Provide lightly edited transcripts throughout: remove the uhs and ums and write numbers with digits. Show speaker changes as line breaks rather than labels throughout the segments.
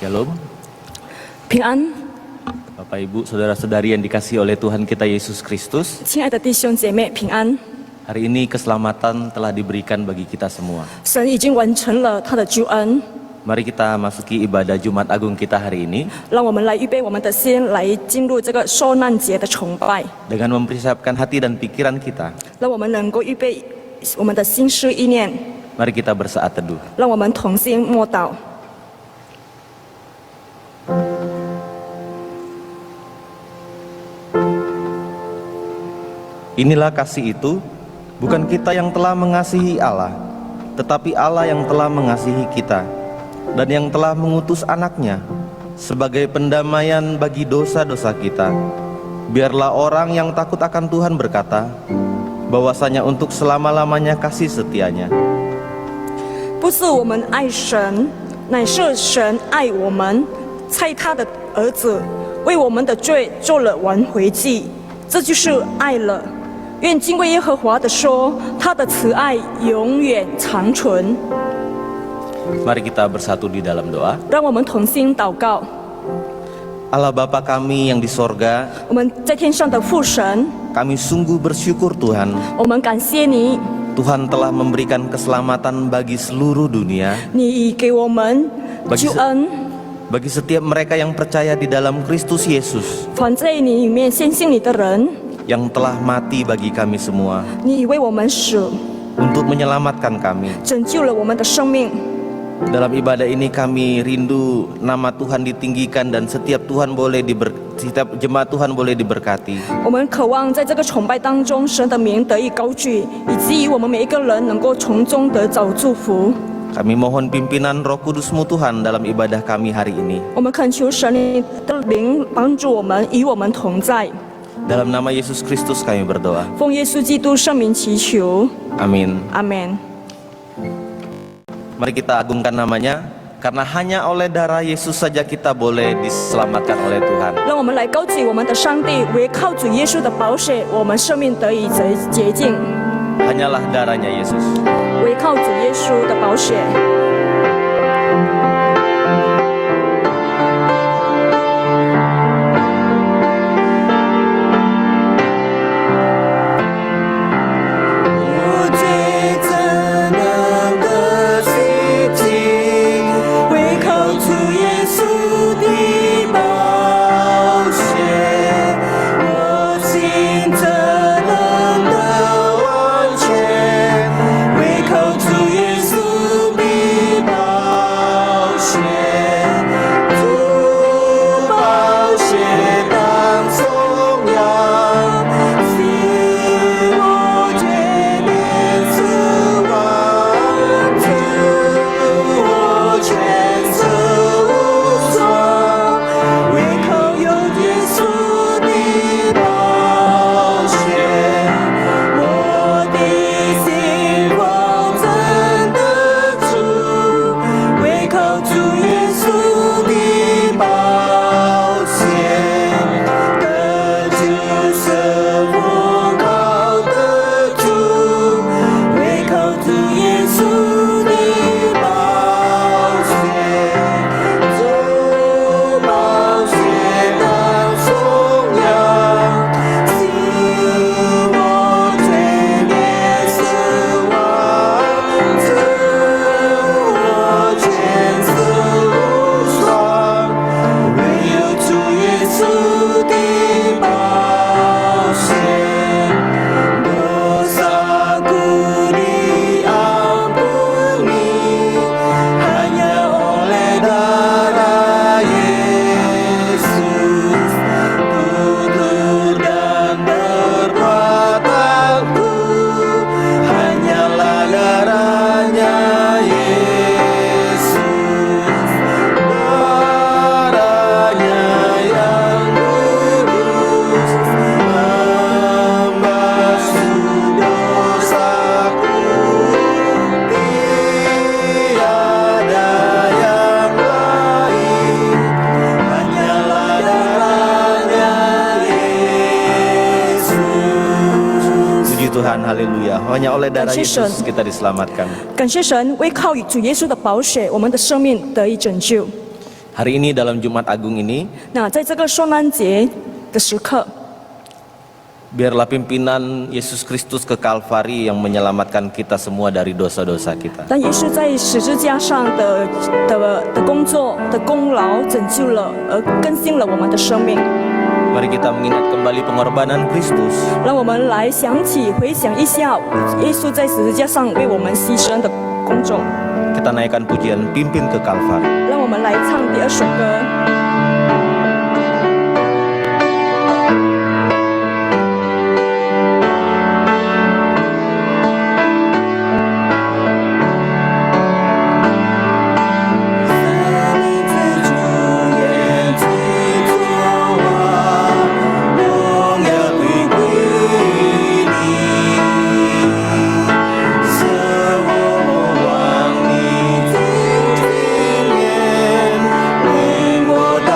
Shalom.
平安，
Bapak Ibu, Saudara-saudari yang dikasihi oleh Tuhan kita Yesus Kristus.
亲爱的弟兄姐妹，平安。
Hari ini keselamatan telah diberikan bagi kita semua.
神已经完成了他的救恩，
Mari kita masuki ibadah Jumat Agung kita hari ini
让我们来预备我们的心，来进入这个受难节的崇拜，
dengan mempersiapkan hati dan pikiran kita.
让我们能够预备我们的心思意念，
Mari kita bersaat teduh.
让我们同心默祷。
Inilah kasih itu, bukan kita yang telah mengasihi Allah, tetapi Allah yang telah mengasihi kita dan yang telah mengutus anaknya sebagai pendamaian bagi dosa-dosa kita. Biarlah orang yang takut akan Tuhan berkata bahwasanya untuk selama-lamanya kasih setianya.
不是我们爱神，乃是神爱我们，差他的儿子为我们的罪做了挽回祭，这就是爱了。 愿敬畏耶和华的说，他的慈爱永远长存。
Mari kita bersatu di dalam doa.
让我们同心祷告。
Allah Bapa kami yang di sorga,
我们在天上的父神，
kami sungguh bersyukur Tuhan.
我们感谢你，
Tuhan telah memberikan keselamatan bagi seluruh dunia,
你给我们救恩，
bagi setiap mereka yang percaya di dalam Kristus Yesus,
凡在你里面相信你的人，
yang telah mati bagi kami semua,
你为我们死，
untuk menyelamatkan kami.
拯救了我们的生命。
Dalam ibadah ini kami rindu nama Tuhan ditinggikan dan setiap jemaat Tuhan boleh diberkati.
我们渴望在这个崇拜当中，神的名得以高举，以至于我们每一个人能够从中得着祝福。
Kami mohon pimpinan Roh Kudus-Mu Tuhan dalam ibadah kami hari ini.
我们恳求神的灵帮助我们，与我们同在。
Dalam nama Yesus Kristus kami berdoa.
奉耶稣基督圣名祈求，
Amin.
阿门。
Mari kita agungkan namanya Karena hanya oleh darah Yesus saja kita boleh diselamatkan oleh Tuhan.
让我们来高举我们的上帝，唯靠主耶稣的宝血，我们生命得以洁净。
Hanyalah darahnya Yesus.
唯靠主耶稣的宝血。
Tuhan, haleluya. Hanya oleh darah Yesus kita diselamatkan.
感谢神，为靠主耶稣的宝血，我们的生命得以拯救。
Hari ini dalam Jumat Agung ini,
那在这个受难节的时刻，
biarlah pimpinan Yesus Kristus ke Kalvari yang menyelamatkan kita semua dari dosa-dosa kita.
但耶稣在十字架上的工作的功劳，拯救了更新了我们的生命。
Mari kita mengingat kembali pengorbanan Kristus.
让我们来想起、回想一下耶稣在十字架上为我们牺牲的工作。
Kita naikkan pujian Pimpin ke Kalvari.
让我们来唱第二首歌。
我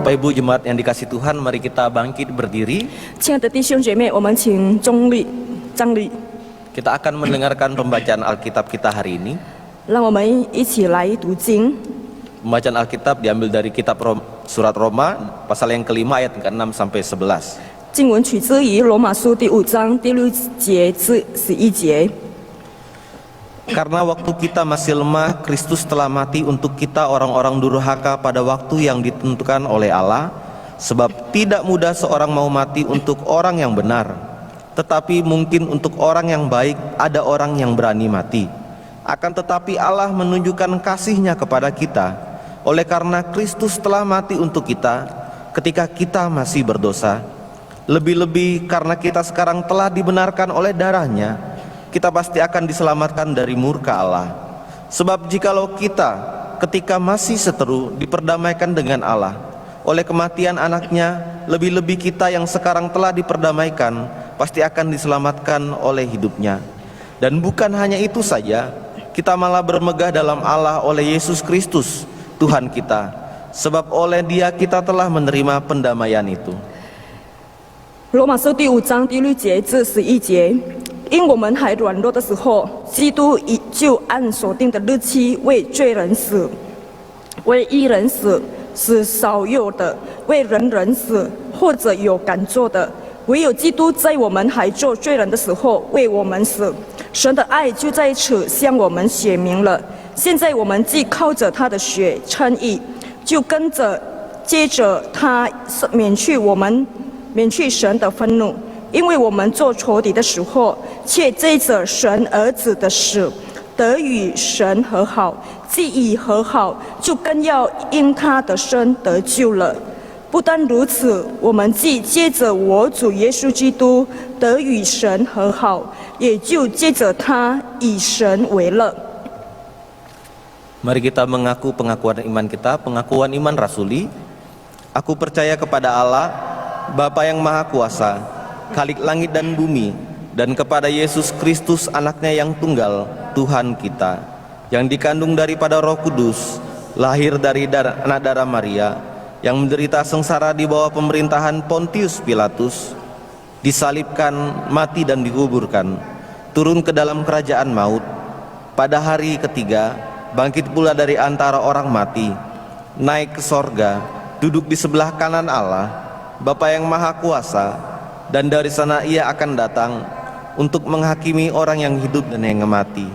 Bapak Ibu jemaat yang dikasih Tuhan, mari kita bangkit berdiri.
亲爱的弟兄姐妹，我们请站立，
Kita akan mendengarkan pembacaan Alkitab kita hari ini.
让我们一起来读经。
Pembacaan Alkitab diambil dari kitab surat Roma, pasal yang kelima ayat ke-6 sampai 11.
经文取自于罗马书第5章第6节至11节。
Karena waktu kita masih lemah, Kristus telah mati untuk kita orang-orang durhaka pada waktu yang ditentukan oleh Allah. Sebab tidak mudah seorang mau mati untuk orang yang benar, tetapi mungkin untuk orang yang baik ada orang yang berani mati. Akan tetapi Allah menunjukkan kasih-Nya kepada kita, oleh karena Kristus telah mati untuk kita ketika kita masih berdosa. Lebih-lebih karena kita sekarang telah dibenarkan oleh darah-Nya, kita pasti akan diselamatkan dari murka Allah. Sebab jikalau kita ketika masih seteru diperdamaikan dengan Allah oleh kematian anaknya, lebih-lebih kita yang sekarang telah diperdamaikan pasti akan diselamatkan oleh hidupnya. Dan bukan hanya itu saja, kita malah bermegah dalam Allah oleh Yesus Kristus Tuhan kita, sebab oleh Dia kita telah menerima pendamaian itu.
罗马书第5章第6节至11节，因我们还软弱的时候，基督就按所定的日期为罪人死，为义人死，是少有的；为人死，或者有敢做的。唯有基督在我们还做罪人的时候为我们死，神的爱就在此向我们显明了。现在我们既靠着他的血称义，就接着他免去神的愤怒，因为我们做仇敌的时候，却借着神儿子的死得与神和好；既已和好，就更要因他的生得救了。不单如此，我们既借着我主耶稣基督得与神和好，也就借着他以神为乐。
Mari kita mengaku pengakuan iman kita, pengakuan iman rasuli. Aku percaya kepada Allah, Bapa yang Maha Kuasa, Khalik langit dan bumi, dan kepada Yesus Kristus anaknya yang tunggal, Tuhan kita, yang dikandung daripada Roh Kudus, lahir dari anak darah Maria, yang menderita sengsara di bawah pemerintahan Pontius Pilatus, disalibkan, mati dan dikuburkan, turun ke dalam kerajaan maut, pada hari ketiga bangkit pula dari antara orang mati, naik ke sorga, duduk di sebelah kanan Allah, Bapa yang Maha Kuasa, dan dari sana Ia akan datang untuk menghakimi orang yang hidup dan yang mati.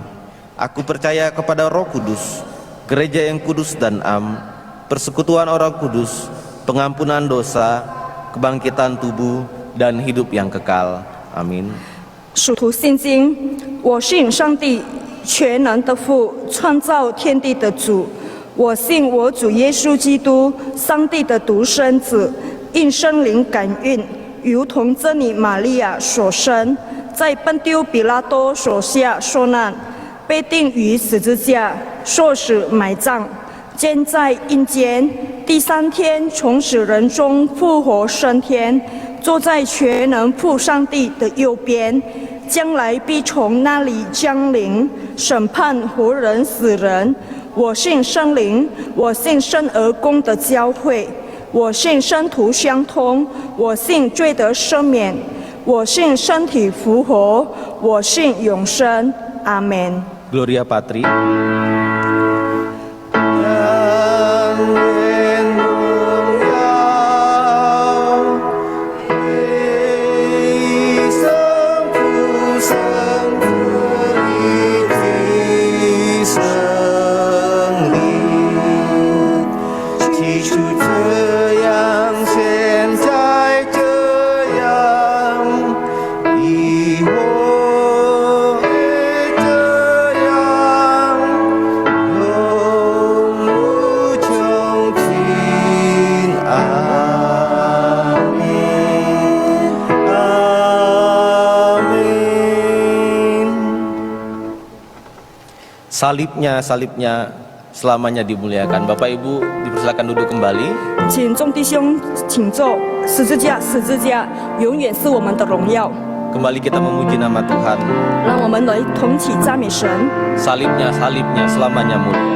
Aku percaya kepada Roh Kudus, gereja yang kudus dan am, persekutuan orang kudus, pengampunan dosa, kebangkitan tubuh, dan hidup yang kekal. Amin.
属徒信经，我信上帝全能的父，创造天地的主。我信我主耶稣基督，上帝的独生子，因圣灵感孕，如同真理玛利亚所生，在本丢比拉多手下受难，被钉于十字架，受死埋葬，建在阴间，第3天从死人中复活升天，坐在全能父上帝的右边，将来必从那里降临，审判活人死人。我信圣灵，我信圣而公的教会，我信圣徒相通，我信罪得赦免，我信身体复活，我信永生。阿门。
Gloria Patri. Salibnya selamanya dimuliakan. Bapak Ibu dipersilakan duduk kembali.
请众弟兄请坐，十字架永远是我们的荣耀。
Kembali kita memuji nama Tuhan.
让我们来同起赞美神。
Salibnya selamanya mulia.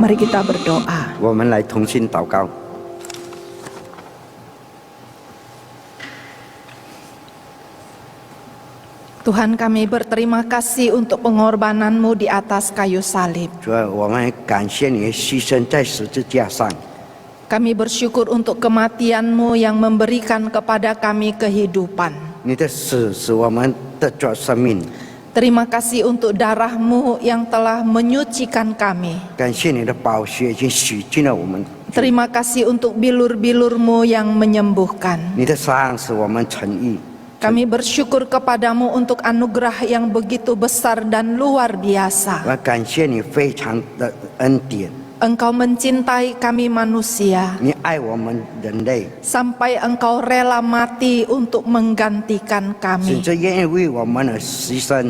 Mari kita berdoa.
我们来同心祷告。
Tuhan, kami berterima kasih untuk pengorbanan-Mu di atas kayu salib.
主啊，我们感谢你的牺牲在十字架上。
Kami bersyukur untuk kematian-Mu yang memberikan kepada kami kehidupan.
你的死使我们得着生命。
Terima kasih untuk darah-Mu yang telah menyucikan kami.
感谢你的宝血已经洗净了我们。
Terima kasih untuk bilur-bilur-Mu yang menyembuhkan.
你的伤使我们成义。
Kami bersyukur kepadamu untuk anugerah yang begitu besar dan luar biasa.
我感谢你非常的恩典，
Engkau mencintai kami manusia
你爱我们人类，
sampai Engkau rela mati untuk menggantikan
甚
kami.
至愿意为我们而牺牲。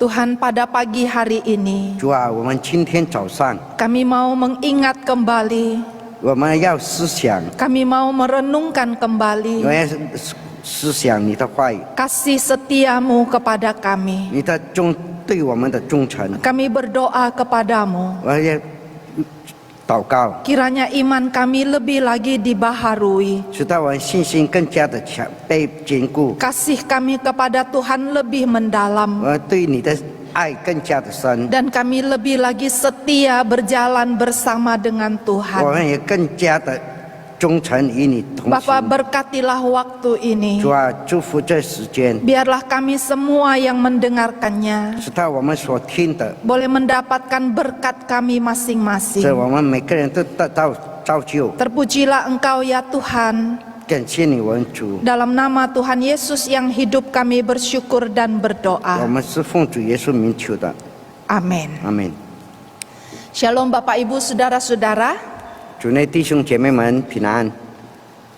Tuhan, pada pagi hari ini
主啊，我们今天早上
kami mau mengingat kembali,
我们要思想，
kami mau merenungkan
我
kembali
要思想你的话语，
kasih setiamu kepada kami.
你的对我们的忠诚。
Kami berdoa kepadamu,
我要祷告，
kiranya iman kami lebih lagi dibaharui.
使到我们信心更加的被坚固，
Kasih kami kepada Tuhan lebih mendalam.
我对你的爱更加的深，
Dan kami lebih lagi setia berjalan bersama dengan
我
Tuhan.
们也更加的忠诚与你同
Bapa,
行。
berkatilah waktu ini.
主啊，祝福这时间，
Biarlah kami semua yang mendengarkannya
使到我们所听的，
boleh mendapatkan berkat kami
使
masing-masing.
我们每个人都得到造就。
Terpujilah Engkau ya Tuhan.
感谢你，我们主，
Dalam nama Tuhan Yesus yang hidup kami bersyukur dan
我
berdoa.
们是奉主耶稣名求的，
Amin.
阿门。
Shalom Bapak Ibu Saudara-saudara
主内弟兄姐妹们平安。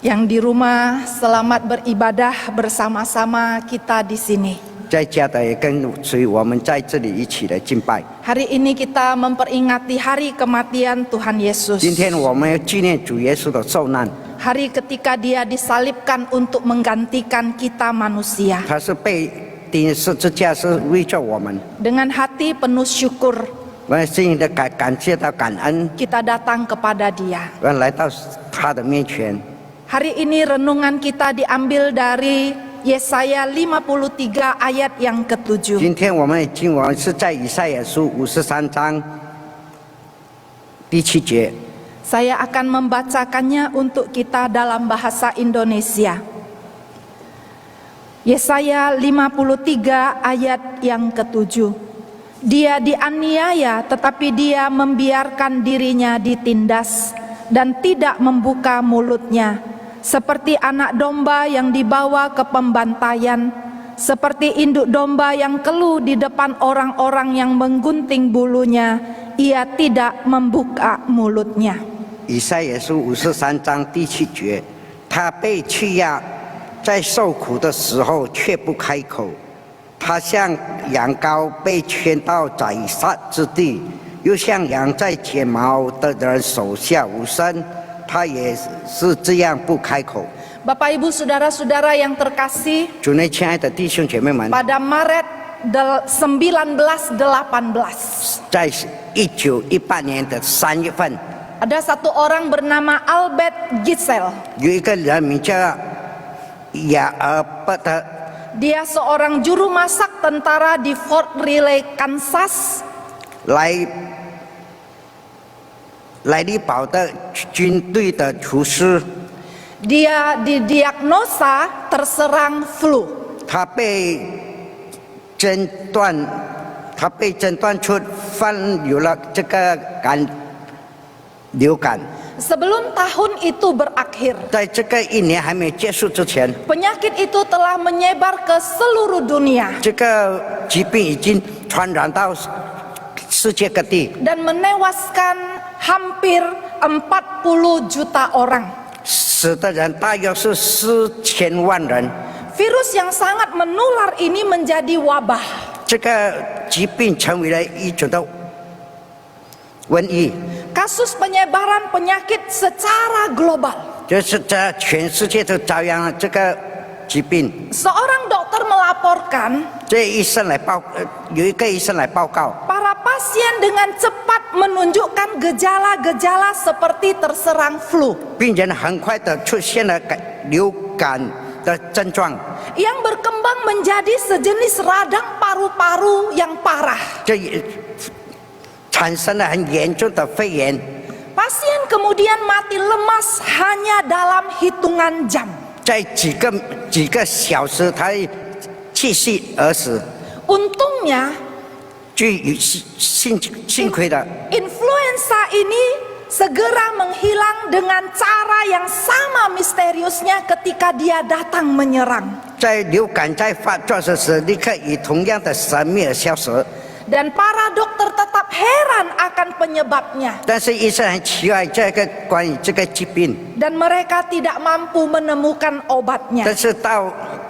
yang di rumah, selamat beribadah bersama-sama kita di sini.
在家的也跟随我们在这里一起来敬拜。
Hari ini kita memperingati hari kematian Tuhan Yesus.
今天我们要纪念主耶稣的受难，
Hari ketika Dia disalibkan untuk menggantikan kita manusia.
他是被钉十字架，是为着我们。
Dengan hati penuh syukur
我们心里的感谢到感恩，
kita datang kepada Dia.
我们来到他的面前。
Hari ini renungan kita diambil dari Yesaya 53 ayat yang ke-7.
今天我们的经文是在以赛亚书53章第7节。
Saya akan membacakannya untuk kita dalam bahasa Indonesia. Yesaya 53 ayat yang ke-7. Dia dianiaya tetapi dia membiarkan dirinya ditindas dan tidak membuka mulutnya. Seperti anak domba yang dibawa ke pembantaian, seperti induk domba yang keluh di depan orang-orang yang menggunting bulunya, ia tidak membuka mulutnya.
以赛亚书53章第7节，他被欺压，在受苦的时候却不开口。他像羊羔被牵到宰杀之地，又像羊在剪毛的人手下无声。他也是这样不开口。
Bapak Ibu Saudara-saudara yang terkasih,
主内亲爱的弟兄姐妹们，
pada Maret 1918
在1918年的3月份，
ada satu orang bernama Albert Gisel.
有一个人名叫雅尔伯特，
Dia seorang juru masak tentara di Fort Riley, Kansas. 莱利堡的军队的厨师， Dia didiagnosa terserang flu.
他被诊断出患有了这个流感。
Sebelum tahun itu berakhir,
在这个1年还没结束之前，
penyakit itu telah menyebar ke seluruh dunia
这个疾病已经传染到世界各地，
dan menewaskan hampir 40 juta orang.
死的人大约是4000万人。
Virus yang sangat menular ini menjadi wabah.
这个疾病成为了一种的瘟疫，
Kasus penyebaran penyakit secara global.
就是在全世界都遭殃了这个疾病。
Seorang dokter melaporkan
这医生来有一个医生来报告，
para pasien dengan cepat menunjukkan gejala-gejala seperti terserang flu
病人很快的出现了流感的症状，
yang berkembang menjadi sejenis radang paru-paru yang parah.
这也产生了很严重的肺炎。
Pasien kemudian mati lemas hanya dalam hitungan jam.
在几个小时，他气息而死。
Untungnya,
幸亏的，
influenza ini segera menghilang dengan cara yang sama misteriusnya ketika dia datang menyerang.
在流感在发作时，立刻以同样的神秘而消失。
Dan para dokter tetap heran akan penyebabnya.
但是医生很奇怪关于这个疾病，
Dan mereka tidak mampu menemukan obatnya.
但是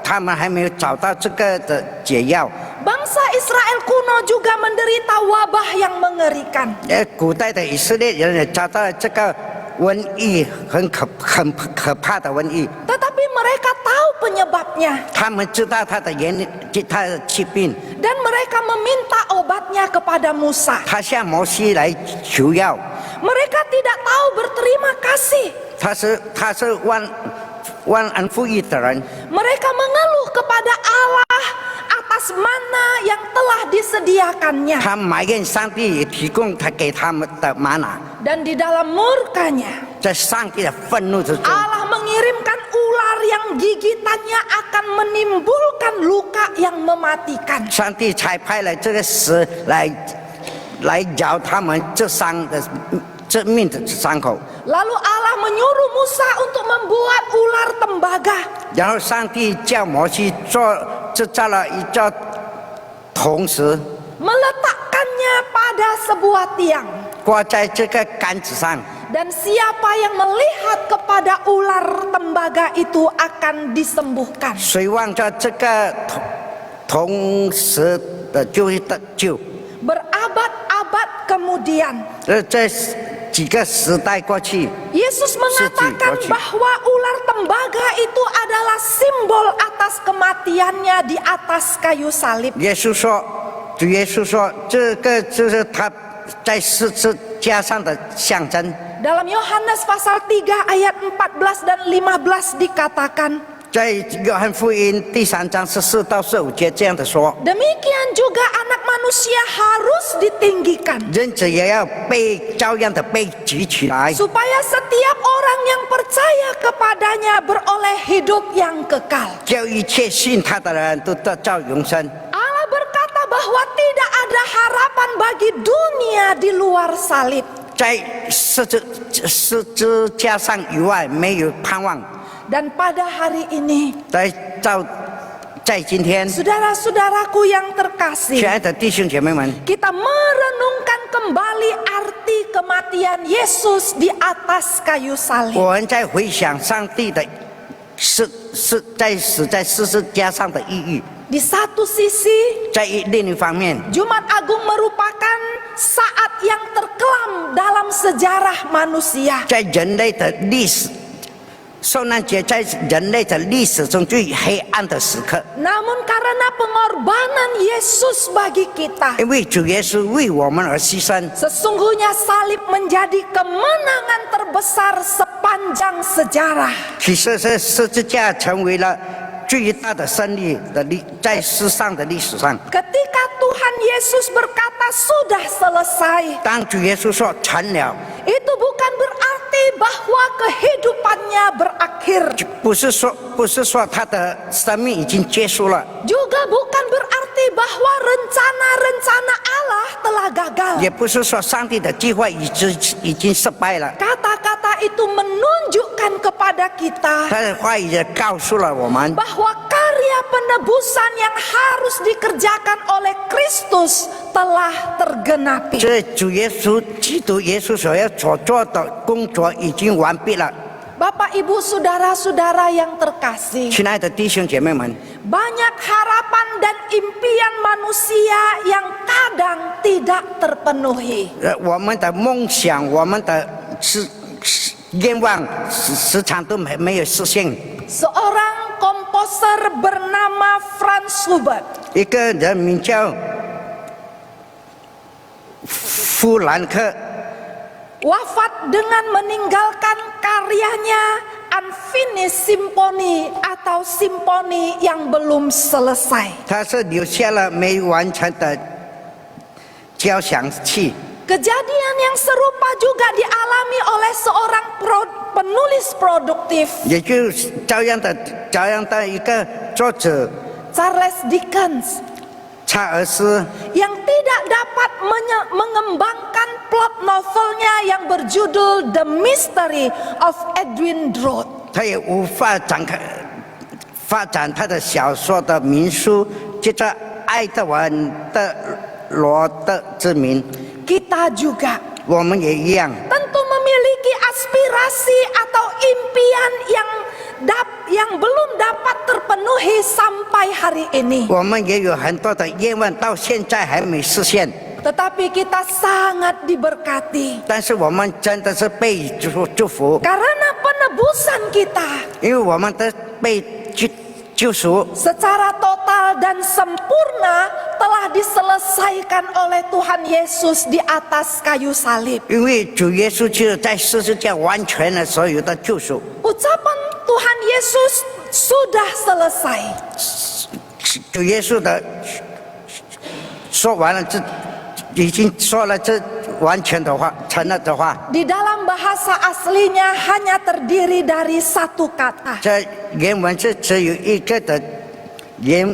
他们还没有找到这个的解药。
Bangsa Israel kuno juga menderita wabah yang mengerikan.
古代的以色列人也找到了这个瘟疫，很可怕的瘟疫。
Tetapi mereka tahu penyebabnya.
他们知道它的疾病，
Dan mereka meminta obatnya kepada Musa.
他向摩西来求药。
Mereka tidak tahu berterima kasih.
他是忘恩负义的人。
Mereka mengeluh kepada Allah atas mana yang telah disediakannya.
他埋怨上帝也提供他给他们的玛瑙，
Dan di dalam murkanya,
在上帝的愤怒之中，
Allah mengirimkan ular yang gigitannya akan menimbulkan luka yang mematikan.
上帝才派了这个蛇来咬他们致命的伤口。
Lalu Allah menyuruh Musa untuk membuat ular tembaga.
然后上帝叫摩西制造了一座铜石，
Meletakkannya pada sebuah tiang.
挂在这个杆子上。
Dan siapa yang melihat kepada ular tembaga itu akan disembuhkan.
谁望着这个铜石的就会得救。
Berabad-abad kemudian,
这几个时代过去，
Yesus mengatakan bahwa ular tembaga itu adalah simbol atas kematiannya di atas kayu salib.
主耶稣说，这个就是他在十字架上的象征。
Dalam Yohanes pasal 3 ayat 14 dan 15 dikatakan,
在约翰福音第3章14到15节这样的说，
demikian juga anak manusia harus ditinggikan,
人子也要照样的被举起来，
supaya setiap orang yang percaya kepadanya beroleh hidup yang kekal.
叫一切信他的人都得到永生。
Allah berkata bahwa tidak ada harapan bagi dunia di luar salib.
在十字架上以外没有盼望。
Dan pada hari ini,
在今天，
saudara-saudaraku yang
亲
terkasih,
爱的弟兄姐妹们，
kita merenungkan kembali arti kematian Yesus di atas kayu salib.
我们在回想上帝的死在十字架上的意义。
Di satu sisi,
在另一方面，
Jumat Agung merupakan saat yang terkelam dalam sejarah manusia.
在人类的历史，受难节在人类的历史中最黑暗的时刻。
Namun karena pengorbanan Yesus bagi kita,
因为主耶稣为我们而牺牲，
sesungguhnya salib menjadi kemenangan terbesar sepanjang sejarah.
其实是十字架成为了最大的胜利在世上的历史上。
Ketika Tuhan Yesus berkata sudah selesai,
当主耶稣说成了，
itu bukan berarti bahwa kehidupannya berakhir.
不是说他的生命已经结束了，
Juga bukan berarti bahwa rencana-rencana Allah telah gagal.
也不是说上帝的计划已经失败了。
Kata-kata itu menunjukkan kepada kita
他的话语也告诉了我们，
bahwa karya penebusan yang harus dikerjakan oleh Kristus telah tergenapi.
这主耶稣基督耶稣所要所做的工作已经完毕了。
Bapak, Ibu, saudara-saudara yang terkasih,
亲爱的弟兄姐妹们，
banyak harapan dan impian manusia yang kadang tidak terpenuhi.
我们的梦想，我们的愿望时常都没有实现。
Seorang komposer bernama Franz Schubert
一个人名叫富兰克
wafat dengan meninggalkan karyanya Unfinished Symphony atau simponi yang belum selesai.
他是留下了没完成的交响曲。
Kejadian yang serupa juga dialami oleh seorang penulis produktif,
也就是照样的一个作者
Charles Dickens,
查尔斯，
yang tidak dapat mengembangkan plot novelnya yang berjudul The Mystery of Edwin Drood.
他也无法发展他的小说的名书，叫做《爱德文的罗德之名》。
Kita juga
我们也一样，
tentu memiliki aspirasi atau impian yang belum dapat terpenuhi sampai hari ini.
我们也有很多的愿望，到现在还没实现。
Tetapi kita sangat diberkati
但是我们真的是被祝福，
karena penebusan kita
因为我们的被救赎，
secara total dan sempurna telah diselesaikan oleh Tuhan Yesus di atas kayu salib.
因为主耶稣就在十字架完全了所有的救赎。
Ucapan Tuhan Yesus sudah selesai.
主耶稣的说完了，已经说了这完全的话，成了的话，
Di dalam bahasa aslinya hanya terdiri dari satu kata.
这原文是只有一个的原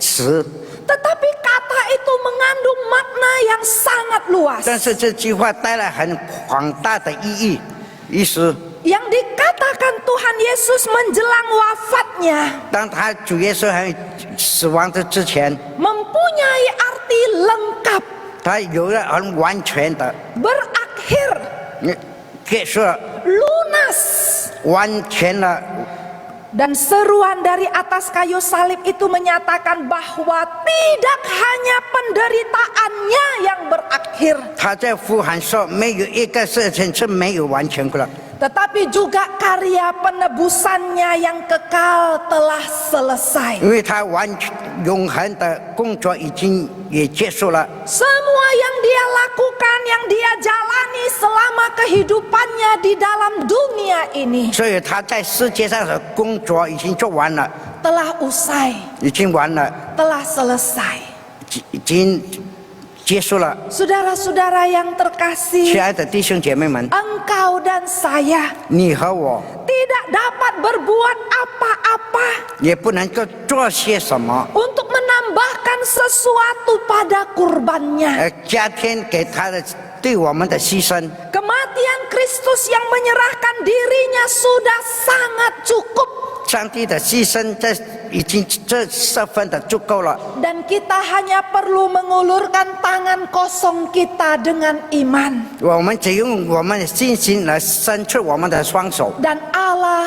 词，
Tetapi kata itu mengandung makna yang sangat luas.
但是这句话带来很广大的意思。
Yang dikatakan Tuhan Yesus menjelang wafatnya
当他主耶稣还死亡的之前，
mempunyai arti lengkap,
他有了很完全的
berakhir,
结束了，
lunas.
完全了。
Dan seruan dari atas kayu salib itu menyatakan bahwa tidak hanya penderitaannya yang berakhir,
他在呼喊说，没有一个事情是没有完全过了。
tetapi juga karya penebusannya yang kekal telah selesai.
因为他永恒的工作已经也结束了，
Semua yang dia lakukan, yang dia jalani selama kehidupannya di dalam dunia ini
所以他在世界上的工作已经做完了，
telah usai,
已经完了，
telah selesai.
已经结束了。
Saudara-saudara yang
亲
terkasih,
爱的弟兄姐妹们，
engkau dan saya
你和我
tidak dapat berbuat apa-apa
也不能够做些什么，
untuk menambahkan sesuatu pada kurbannya.
加添给他的对我们的牺牲。
Kematian Kristus yang menyerahkan dirinya sudah sangat cukup.
上帝的牺牲，这已经这十分的足够了。
Dan kita hanya perlu mengulurkan tangan kosong kita dengan iman.
我们只用我们的信心来伸出我们的双手，
Dan Allah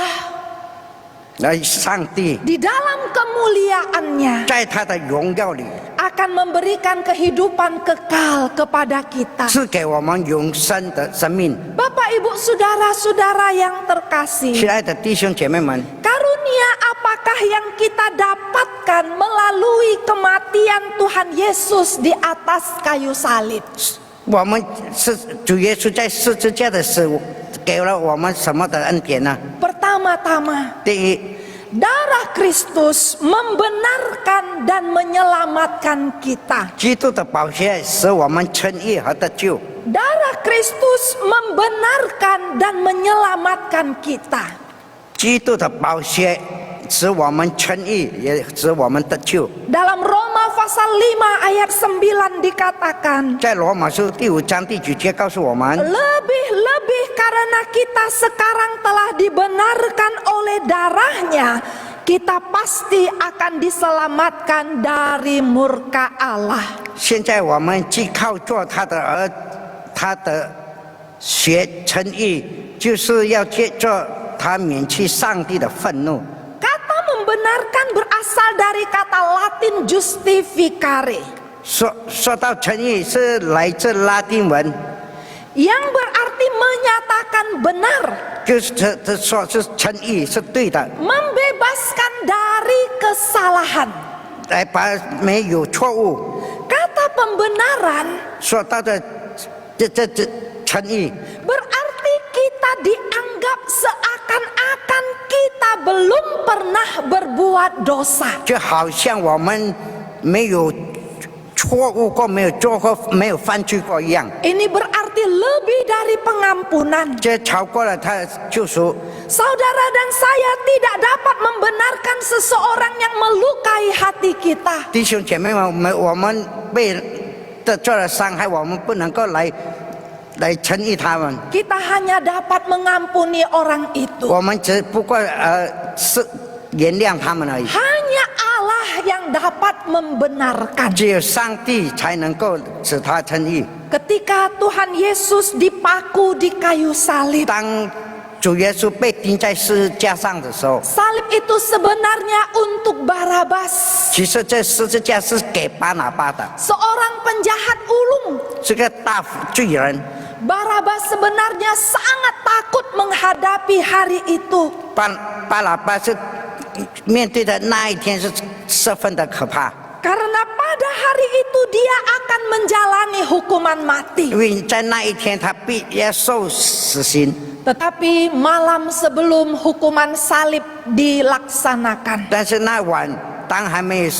来上帝
di dalam kemuliaannya
在他的荣耀里
akan memberikan kehidupan kekal kepada kita.
赐给我们永生的生命。
Bapak Ibu Saudara-saudara yang terkasih,
亲爱的弟兄姐妹们，
karunia apakah yang kita dapatkan melalui kematian Tuhan Yesus di atas kayu salib?
我们是主耶稣在十字架的死，给了我们什么的恩典呢？
Pertama-tama,
第一，
darah Kristus membenarkan dan menyelamatkan kita.
基督的宝血使我们称义和得救。
Darah Kristus membenarkan dan menyelamatkan kita.
基督的宝血使我们称义，也使我们得救。
Dalam Roma pasal 5 ayat 9 dikatakan,
在罗马书第5章第9节告诉我们，
lebih-lebih karena kita sekarang telah dibenarkan oleh darahnya, kita pasti akan diselamatkan dari murka Allah.
现在我们既靠做他的血称义，就是要借着他免去上帝的愤怒。
Kata membenarkan berasal dari kata Latin justificare,
说到称义是来自拉丁文，
yang berarti menyatakan benar,
就是这说是称义是对的，
membebaskan dari kesalahan.
来把没有错误。
Kata pembenaran
说到的这诚意。
Berarti kita dianggap seakan-akan kita belum pernah berbuat dosa.
就好像我们没有错误过、没有做过、没有犯罪过一样。
Ini berarti lebih dari pengampunan.
这超过了他救赎。
Saudara dan saya tidak dapat membenarkan seseorang yang melukai hati kita.
弟兄姐妹们，我们被做了伤害，我们不能够来诚意他们。
Kita hanya dapat mengampuni orang itu.
我们只不过是原谅他们而已。
Hanya Allah yang dapat membenarkan.
只有上帝才能够使他称义。
Ketika Tuhan Yesus dipaku di kayu salib,
当主耶稣被钉在十字架上的时候，
salib itu sebenarnya untuk Barabas,
其实这十字架是给巴拿巴的，
seorang penjahat ulung.
是个大罪人。
Barabas sebenarnya sangat takut menghadapi hari itu.
巴拿巴是面对的那一天是十分的可怕，
Karena pada hari itu dia akan menjalani hukuman mati.
因为在那一天他必要受死刑。
Tetapi malam sebelum hukuman salib dilaksanakan,
但是那晚当还没有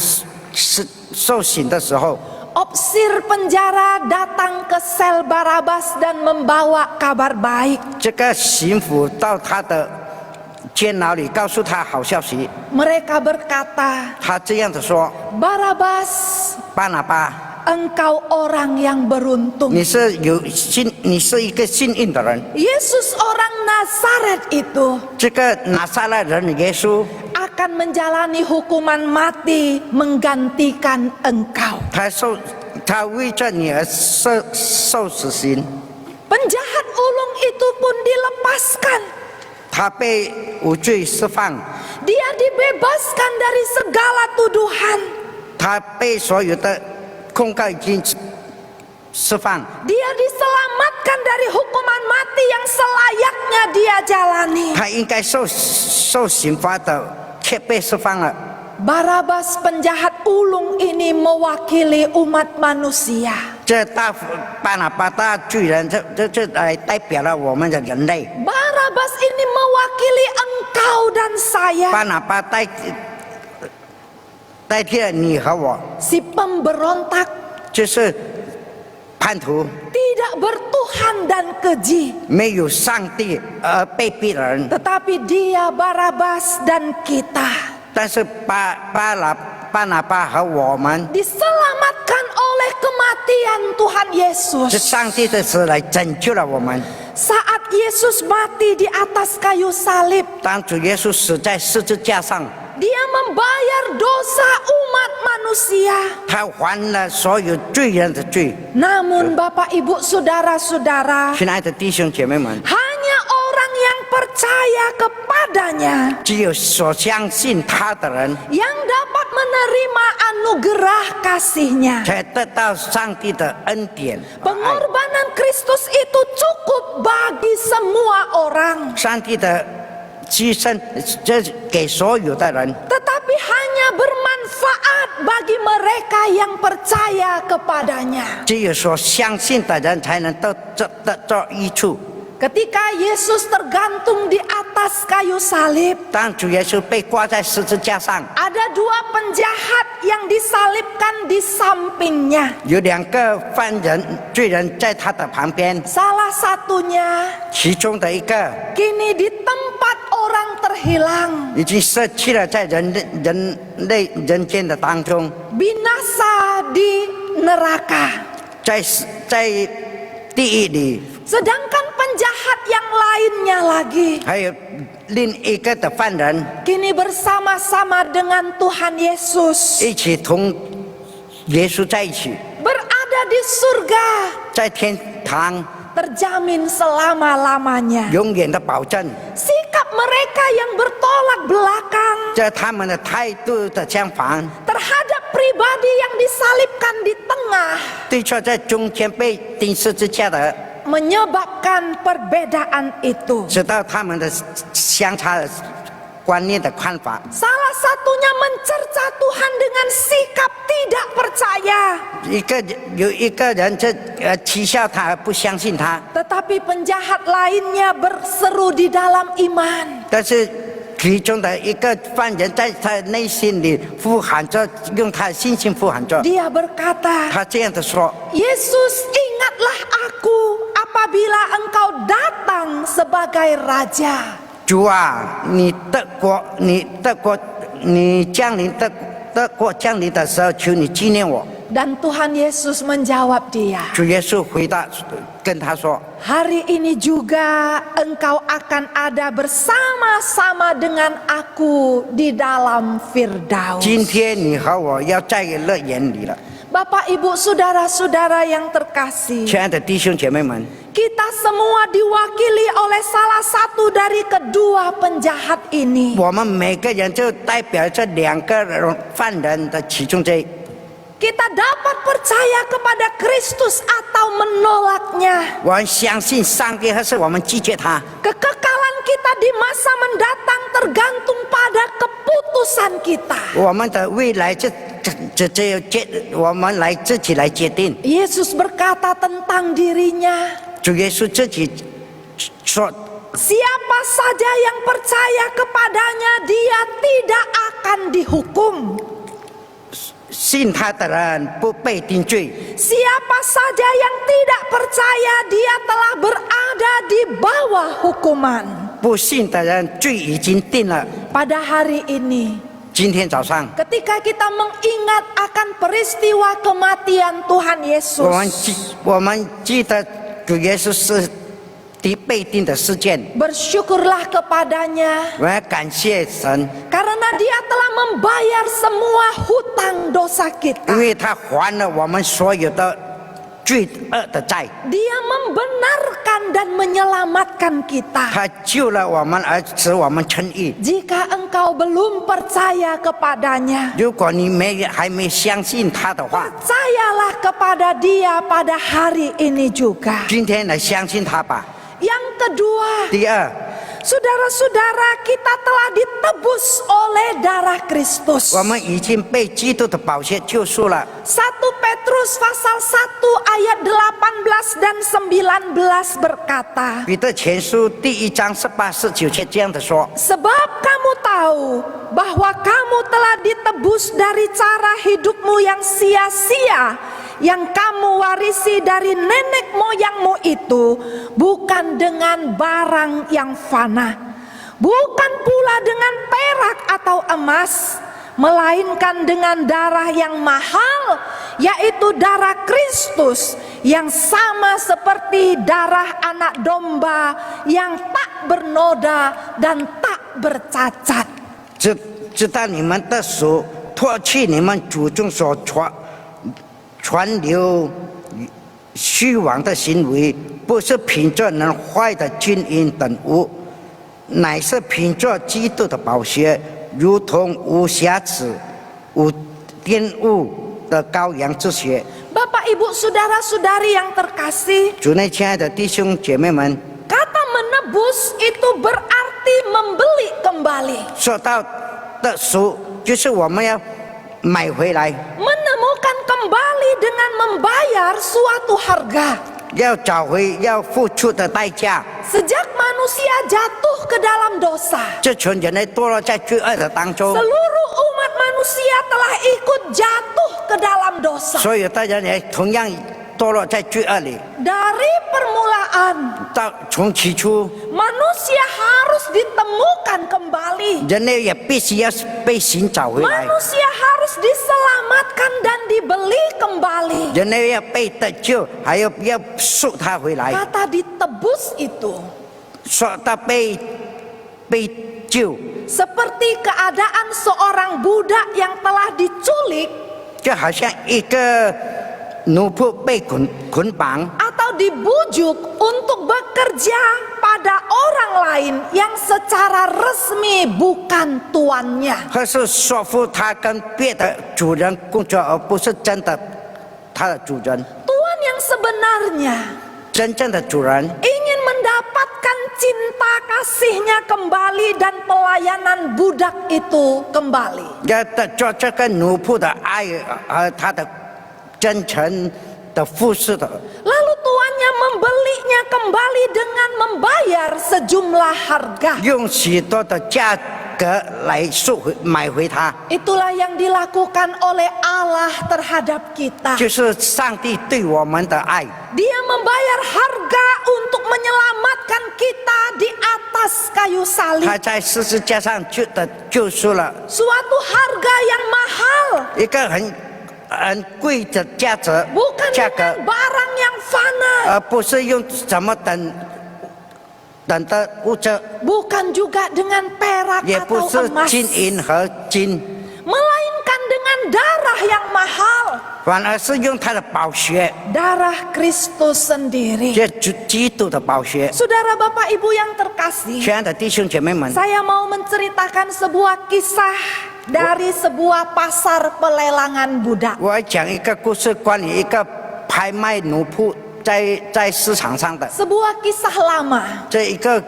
受刑的时候，
opsir penjara datang ke sel Barabas dan membawa kabar baik.
这个刑府到他的监牢里，告诉他好消息。
Mereka berkata,
他这样子说
Barabas,
巴拿巴，
engkau orang yang beruntung.
你是一个幸运的人。
Yesus orang Nazaret itu
这个拿撒勒人耶稣，
akan menjalani hukuman mati menggantikan engkau.
他为着你而受死刑，
Penjahat ulung itu pun dilepaskan.
他被无罪释放，
Dia dibebaskan dari segala tuduhan.
他被所有的控告已经释放，
Dia diselamatkan dari hukuman mati yang selayaknya dia jalani.
他应该受刑罚的，却被释放了。
Barabas penjahat ulung ini mewakili umat manusia.
这巴拿巴大罪人，这来代表了我们的人类。
Barabas ini mewakili engkau dan saya.
巴拿巴代替了你和我，
Si pemberontak,
就是叛徒，
tidak bertuhan dan keji.
没有上帝而被逼的人。
Tetapi dia Barabas dan kita
但是巴拿巴和我们，
diselamatkan oleh kematian Tuhan
是
Yesus.
上帝的死来拯救了我们。
Saat Yesus mati di atas kayu salib,
当主耶稣死在十字架上，
dia membayar dosa umat manusia.
他还了所有罪人的罪。
Namun Bapak Ibu Saudara-saudara,
亲爱的弟兄姐妹们，
hanya orang yang percaya kepadanya
只有所相信他的人，
yang dapat menerima anugerah kasih-Nya.
才得到上帝的恩典和爱。
Pengorbanan Kristus itu cukup bagi semua orang,
上帝的牺牲，这给所有的人，
tetapi hanya bermanfaat bagi mereka yang percaya kepadanya.
只有所相信的人才能得到益处。
Ketika Yesus tergantung di atas kayu salib,
当主耶稣被挂在十字架上，
ada dua penjahat yang disalibkan di sampingnya.
有两个犯人罪人在他的旁边，
Salah satunya
其中的一个
kini di tempat orang terhilang,
已经失去了在人间的当中，
binasa di neraka.
在地狱里，
Sedangkan penjahat yang lainnya lagi
还有另一个的犯人
kini bersama-sama dengan Tuhan Yesus
一起同耶稣在一起，
berada di surga,
在天堂
terjamin selama-lamanya.
永远的保证。
Sikap mereka yang bertolak belakang
这他们的态度的相反，
terhadap pribadi yang disalibkan di tengah
对错在中间被钉十字架的，
menyebabkan perbedaan itu.
直到他们的相差的观念的看法。
Salah satunya mencerca Tuhan dengan sikap tidak percaya.
有一个人讥笑他，不相信他，
Tetapi penjahat lainnya berseru di dalam iman.
但是其中的一个犯人在他内心里呼喊着，用他的信心呼喊着，
Dia berkata,
他这样的说
Yesus, ingatlah aku apabila engkau datang sebagai raja.
主啊，你降临德国降临的时候，求你纪念我。
Dan Tuhan Yesus menjawab dia,
主耶稣回答跟他说，
hari ini juga engkau akan ada bersama-sama dengan aku di dalam Firdaus.
今天你和我要在乐园里了。
Bapak, Ibu, saudara-saudara yang terkasih,
亲爱的弟兄姐妹们，
kita semua diwakili oleh salah satu dari kedua penjahat ini.
我们每个人就代表这两个犯人的其中这。
Kita dapat percaya kepada Kristus atau menolaknya.
我们相信上帝，还是我们拒绝他？
Kekekalan kita di masa mendatang tergantung pada keputusan kita.
我们的未来我们来自己来决定。
Yesus berkata tentang dirinya,
主耶稣自己说，
siapa saja yang percaya kepadanya, dia tidak akan dihukum.
信他的人不被定罪。
Siapa saja yang tidak percaya, dia telah berada di bawah hukuman.
不信的人罪已经定了。
Pada hari ini,
今天早上，
ketika kita mengingat akan peristiwa kematian Tuhan Yesus,
我们记得主耶稣是被定的事件，
bersyukurlah kepadanya
我要感谢神，
karena dia telah membayar semua hutang dosa
因
kita.
为他还了我们所有的罪恶的债，
Dia membenarkan dan menyelamatkan kita.
他救了我们，而使我们称义。
Jika engkau belum percaya kepadanya,
如果你还没相信他的话，
percayalah kepada dia pada hari ini juga.
今天来相信他吧。
Yang kedua,
第二，
saudara-saudara, kita telah ditebus oleh darah Kristus.
我们已经被基督的宝血救赎了。
1 Petrus pasal 1 ayat 18 dan 19 berkata,
彼得前书第1章18、19节这样的说：
sebab kamu tahu bahwa kamu telah ditebus dari cara hidupmu yang sia-sia yang kamu warisi dari nenek moyangmu itu, bukan dengan barang yang fana, bukan pula dengan perak atau emas, melainkan dengan darah yang mahal, yaitu darah Kristus, yang sama seperti darah anak domba yang tak bernoda dan tak bercacat.
知道你们的手脱去你们祖宗所传流虚妄的行为，不是凭着能坏的金银等物，乃是凭着基督的宝血，如同无瑕疵、无玷污的羔羊之血。
Bapak, Ibu, saudara-saudari yang terkasih,
主内亲爱的弟兄姐妹们，
kata menebus itu berarti membeli kembali.
说到的赎，就是我们要买回来，
Menemukan kembali dengan membayar suatu harga.
要找回要付出的代价。
Sejak manusia jatuh ke dalam dosa,
这群人类堕落在罪恶的当中，
seluruh umat manusia telah ikut jatuh ke dalam dosa.
所有的人也同样堕落在罪恶里。
Dari permulaan,
从起初，
manusia harus ditemukan kembali.
人类也必须要被寻找回来，
Manusia harus diselamatkan dan dibeli kembali.
人类要被得救，还要赎他回来。
Kata ditebus itu
说到被救，
seperti keadaan seorang budak yang telah diculik
就好像一个奴仆被捆绑，
atau dibujuk untuk bekerja pada orang lain yang secara resmi bukan tuannya.
或是说服他跟别的主人工作，而不是真的他的主人。
Tuan yang sebenarnya
真正的主人
ingin mendapatkan cinta kasihnya kembali dan pelayanan budak itu kembali.
要做这个奴仆的爱和他的真诚的服侍的。
Lalu tuannya membelinya kembali dengan membayar sejumlah harga.
用许多的价格来买回他，
Itulah yang dilakukan oleh Allah terhadap kita.
就是上帝对我们的爱。
Dia membayar harga untuk menyelamatkan kita di atas kayu salib.
他在十字架上救赎了
Suatu harga yang mahal,
一个很贵的价格，
bukan
价格，
dengan barang yang fana,
而不是用什么等的物质，
bukan juga dengan perak
也不
atau
是
emas,
金银和金，
melainkan dengan darah yang mahal,
反而是用他的宝血，
darah Kristus sendiri.
这基督的宝血。
Saudara Bapak Ibu yang terkasih,
亲爱的弟兄姐妹们，
saya mau menceritakan sebuah kisah dari sebuah pasar pelelangan budak.
我要讲一个故事，关于一个拍卖奴仆在市场上的
Sebuah kisah lama,
这一个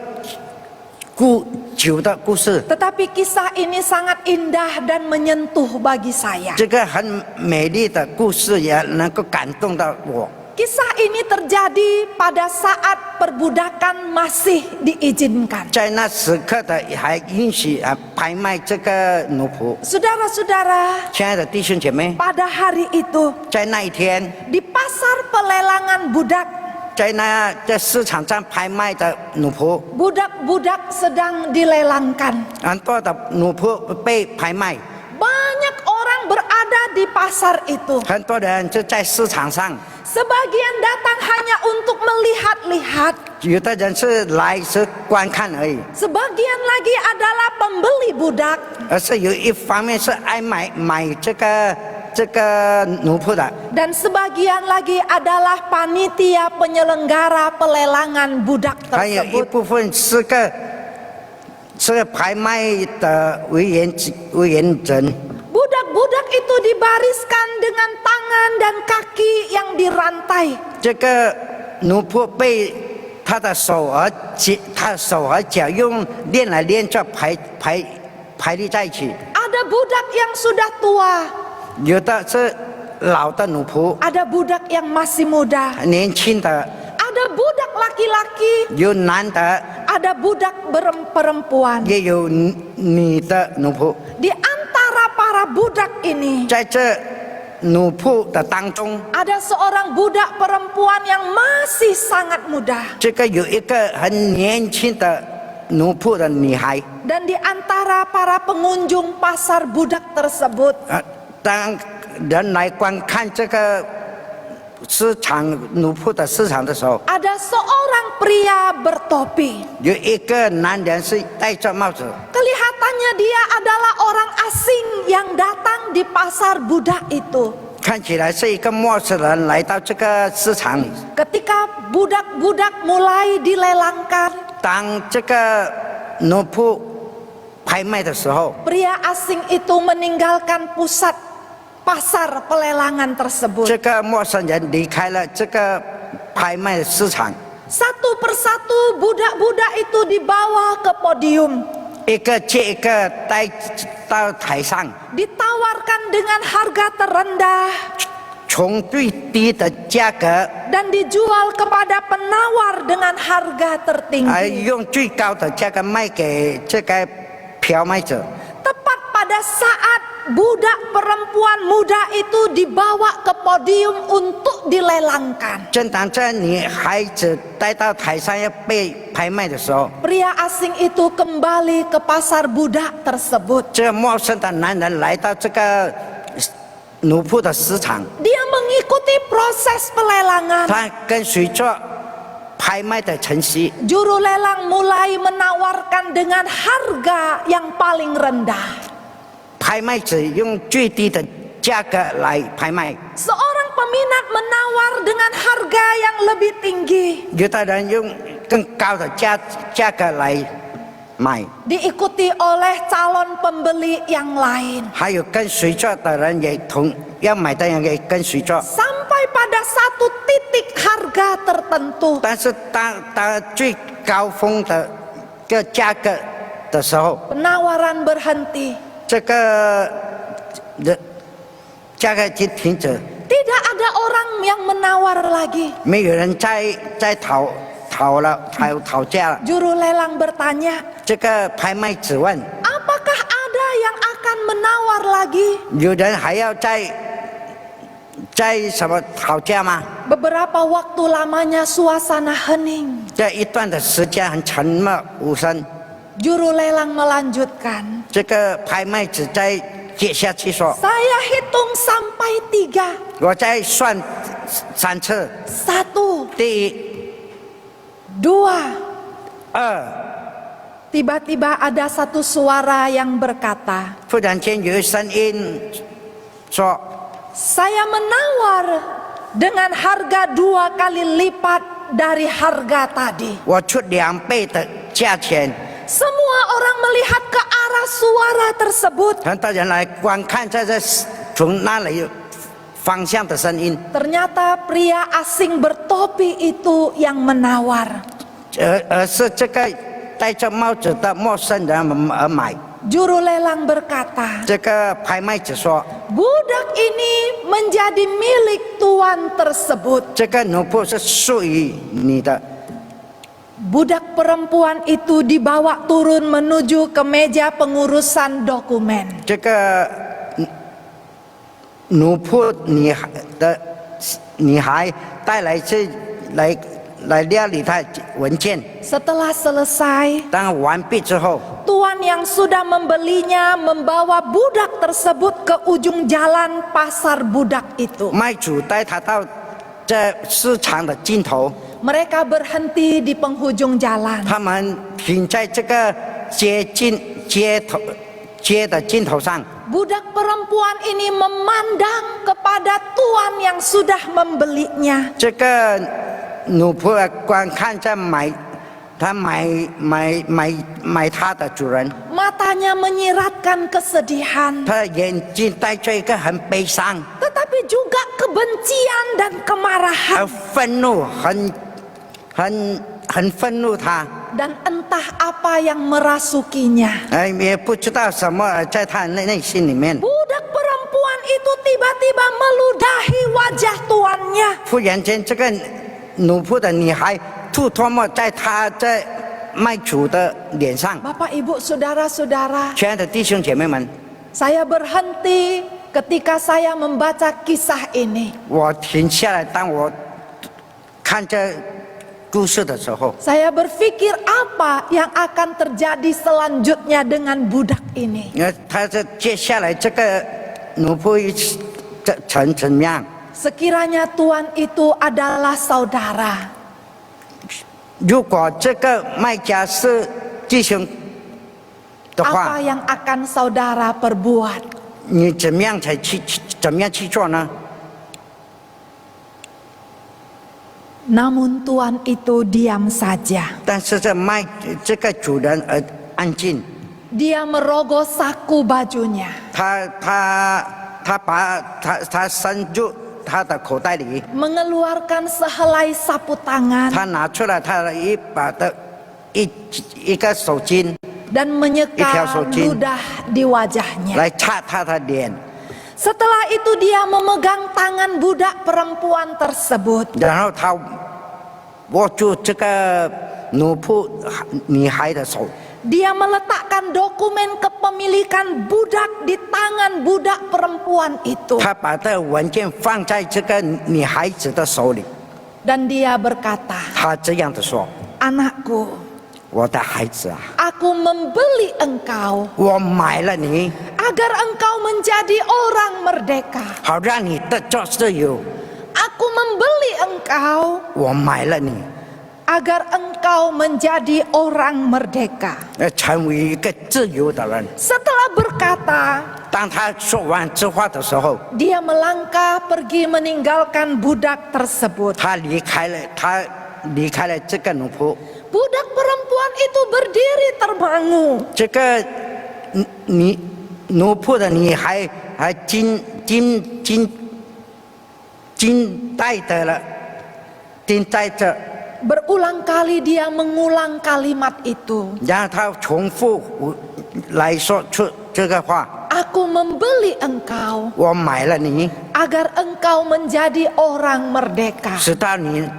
久的故事。
tetapi kisah ini sangat indah dan menyentuh bagi saya.
这个很美丽的故事也能够感动到我。
Kisah ini terjadi pada saat perbudakan masih diizinkan.
在那时刻的还允许拍卖这个奴仆。
Saudara-saudara,
亲爱的弟兄姐妹，
pada hari itu
在那一天，
di pasar pelelangan budak,
在市场上拍卖的奴仆，
budak-budak sedang dilelangkan.
很多的奴仆被拍卖，
Banyak orang berada di pasar itu.
很多人就在市场上，
Sebagian datang hanya untuk melihat-lihat.
有的人是来是观看而已，
Sebagian lagi adalah pembeli budak.
而是有一方面是爱买这个奴仆的，
Dan sebagian lagi adalah panitia penyelenggara pelelangan budak
还有一
tersebut.
部分是拍卖的委员人。
Budak-budak itu dibariskan dengan tangan dan kaki yang dirantai.
这个奴仆被他的手和脚用链来链着排列在一起。
Ada budak yang sudah tua,
有的是老的奴仆，
ada budak yang masih muda,
年轻的，
ada budak laki-laki,
有男的，
ada budak perempuan.
也有女的奴仆。
Di antara para budak ini,
在这奴仆的当中，
ada seorang budak perempuan yang masih sangat muda.
这个有一个很年轻的奴仆的女孩。
Dan di antara para pengunjung pasar budak tersebut,
当人来观看这个市场奴仆的市场的时候，
ada seorang pria bertopi.
有一个男人是戴着帽子。
Kelihatannya dia adalah orang asing yang datang di pasar budak itu.
看起来是一个陌生人来到这个市场里。
Ketika budak-budak mulai dilelangkan,
当这个奴仆拍卖的时候，
pria asing itu meninggalkan pusat pasar pelelangan
这
tersebut.
个陌生人离开了这个拍卖的市场，
Satu persatu budak-budak itu dibawa ke podium,
一个接一个带到台上，
ditawarkan dengan harga terendah,
从最低的价格，
dan dijual kepada penawar dengan harga
而
tertinggi.
用最高的价格卖给这个票卖者。
Tepat pada saat budak perempuan muda itu dibawa ke podium untuk dilelangkan,
正当这女孩子带到台上要被拍卖的时候，
pria asing itu kembali ke pasar budak tersebut.
这陌生的男人来到这个奴仆的市场，
Dia mengikuti proses pelelangan.
他跟随着拍卖的程序，
Juru lelang mulai menawarkan dengan harga yang paling rendah.
拍卖者用最低的价格来拍卖，
Seorang peminat menawar dengan harga yang lebih tinggi.
有的人用更高的价格来买，
Diikuti oleh calon pembeli yang lain.
还有跟随着的人也要买的人也跟随着，
Sampai pada satu titik harga harga tertentu.
但是当最高峰的个价格的时候，
Penawaran berhenti.
这个的价格就停止，
Tidak ada orang yang menawar lagi.
没有人再讨价了。
Juru lelang bertanya,
这个拍卖只问，
apakah ada yang akan menawar lagi?
有人还要再什么讨价吗？
Beberapa waktu lamanya suasana hening.
这一段的时间很沉默无声。
Juru lelang melanjutkan,
这个拍卖只再接下去说，
saya hitung sampai 3.
我再算3次。
1,
第一、
2.
2，
Tiba-tiba ada satu suara yang berkata,
忽然间有声音说，
saya menawar dengan harga 2 kali lipat dari harga tadi.
我出2倍的价钱。
Semua orang melihat ke arah suara tersebut.
很多人来观看这从那里方向的声音，
Ternyata pria asing bertopi itu yang menawar.
而是这个戴着帽子的陌生人而买。
Juru lelang berkata,
这个拍卖者说，
budak ini menjadi milik tuan tersebut.
这个奴仆是属于你的。
Budak perempuan itu dibawa turun menuju ke meja pengurusan dokumen.
这个奴仆女孩带来这来料理她文件。
Setelah selesai,
当完毕之后，
tuan yang sudah membelinya membawa budak tersebut ke ujung jalan pasar budak itu.
卖主带他到这市场的尽头，
Mereka berhenti di penghujung jalan.
他们停在这个街的尽头上。
Budak perempuan ini memandang kepada tuan yang sudah membelinya.
这个奴仆观看着买他的主人，
Matanya menyiratkan kesedihan,
他的眼睛带着一个很悲伤、
tetapi juga kebencian dan kemarahan.
很愤怒、很愤怒他，
Dan entah apa yang merasukinya.
也不知道什么在他内心里面。
Budak perempuan itu tiba-tiba meludahi wajah tuannya.
忽然间，这个奴仆的女孩吐唾沫在他在卖主的脸上。
Bapak, Ibu, Saudara-saudara,
亲爱的弟兄姐妹们，
saya berhenti ketika saya membaca kisah ini.
我停下来，当我看这故事的时候，
Saya berpikir apa yang akan terjadi selanjutnya dengan budak ini.
他这接下来这个奴仆怎么样？
Sekiranya tuan itu adalah saudara,
如果这个卖家是弟兄的
apa
话，
yang akan saudara perbuat?
你怎么样去做呢？
Namun tuan itu diam saja.
但是这个主人安静，
Dia merogoh saku bajunya.
他伸入他的口袋里，
Mengeluarkan sehelai sapu tangan
他拿出了他的一个手巾
dan menyeka ludah di wajahnya.
来擦他的脸，
Setelah itu dia memegang tangan budak perempuan tersebut.
然后他握住这个奴仆女孩的手，
Dia meletakkan dokumen kepemilikan budak di tangan budak perempuan itu.
他把这文件放在这个女孩子的手里，
Dan dia berkata,
他这样的说
anakku,
我的孩子啊，
aku membeli engkau
我买了你，
agar engkau menjadi orang merdeka.
好让你得着自由。
Aku membeli engkau
我买了你，
agar engkau menjadi orang merdeka.
成为一个自由的人。
Setelah berkata,
当他说完这话的时候，
dia melangkah pergi meninggalkan budak tersebut.
他离开了这个奴仆。
Budak perempuan itu berdiri termangu.
这个奴仆的女孩还惊呆的了，定在这，
Berulang kali dia mengulang kalimat itu.
然后他重复来说出这个话：
Aku membeli engkau
我买了你，
agar engkau menjadi orang merdeka.
使到你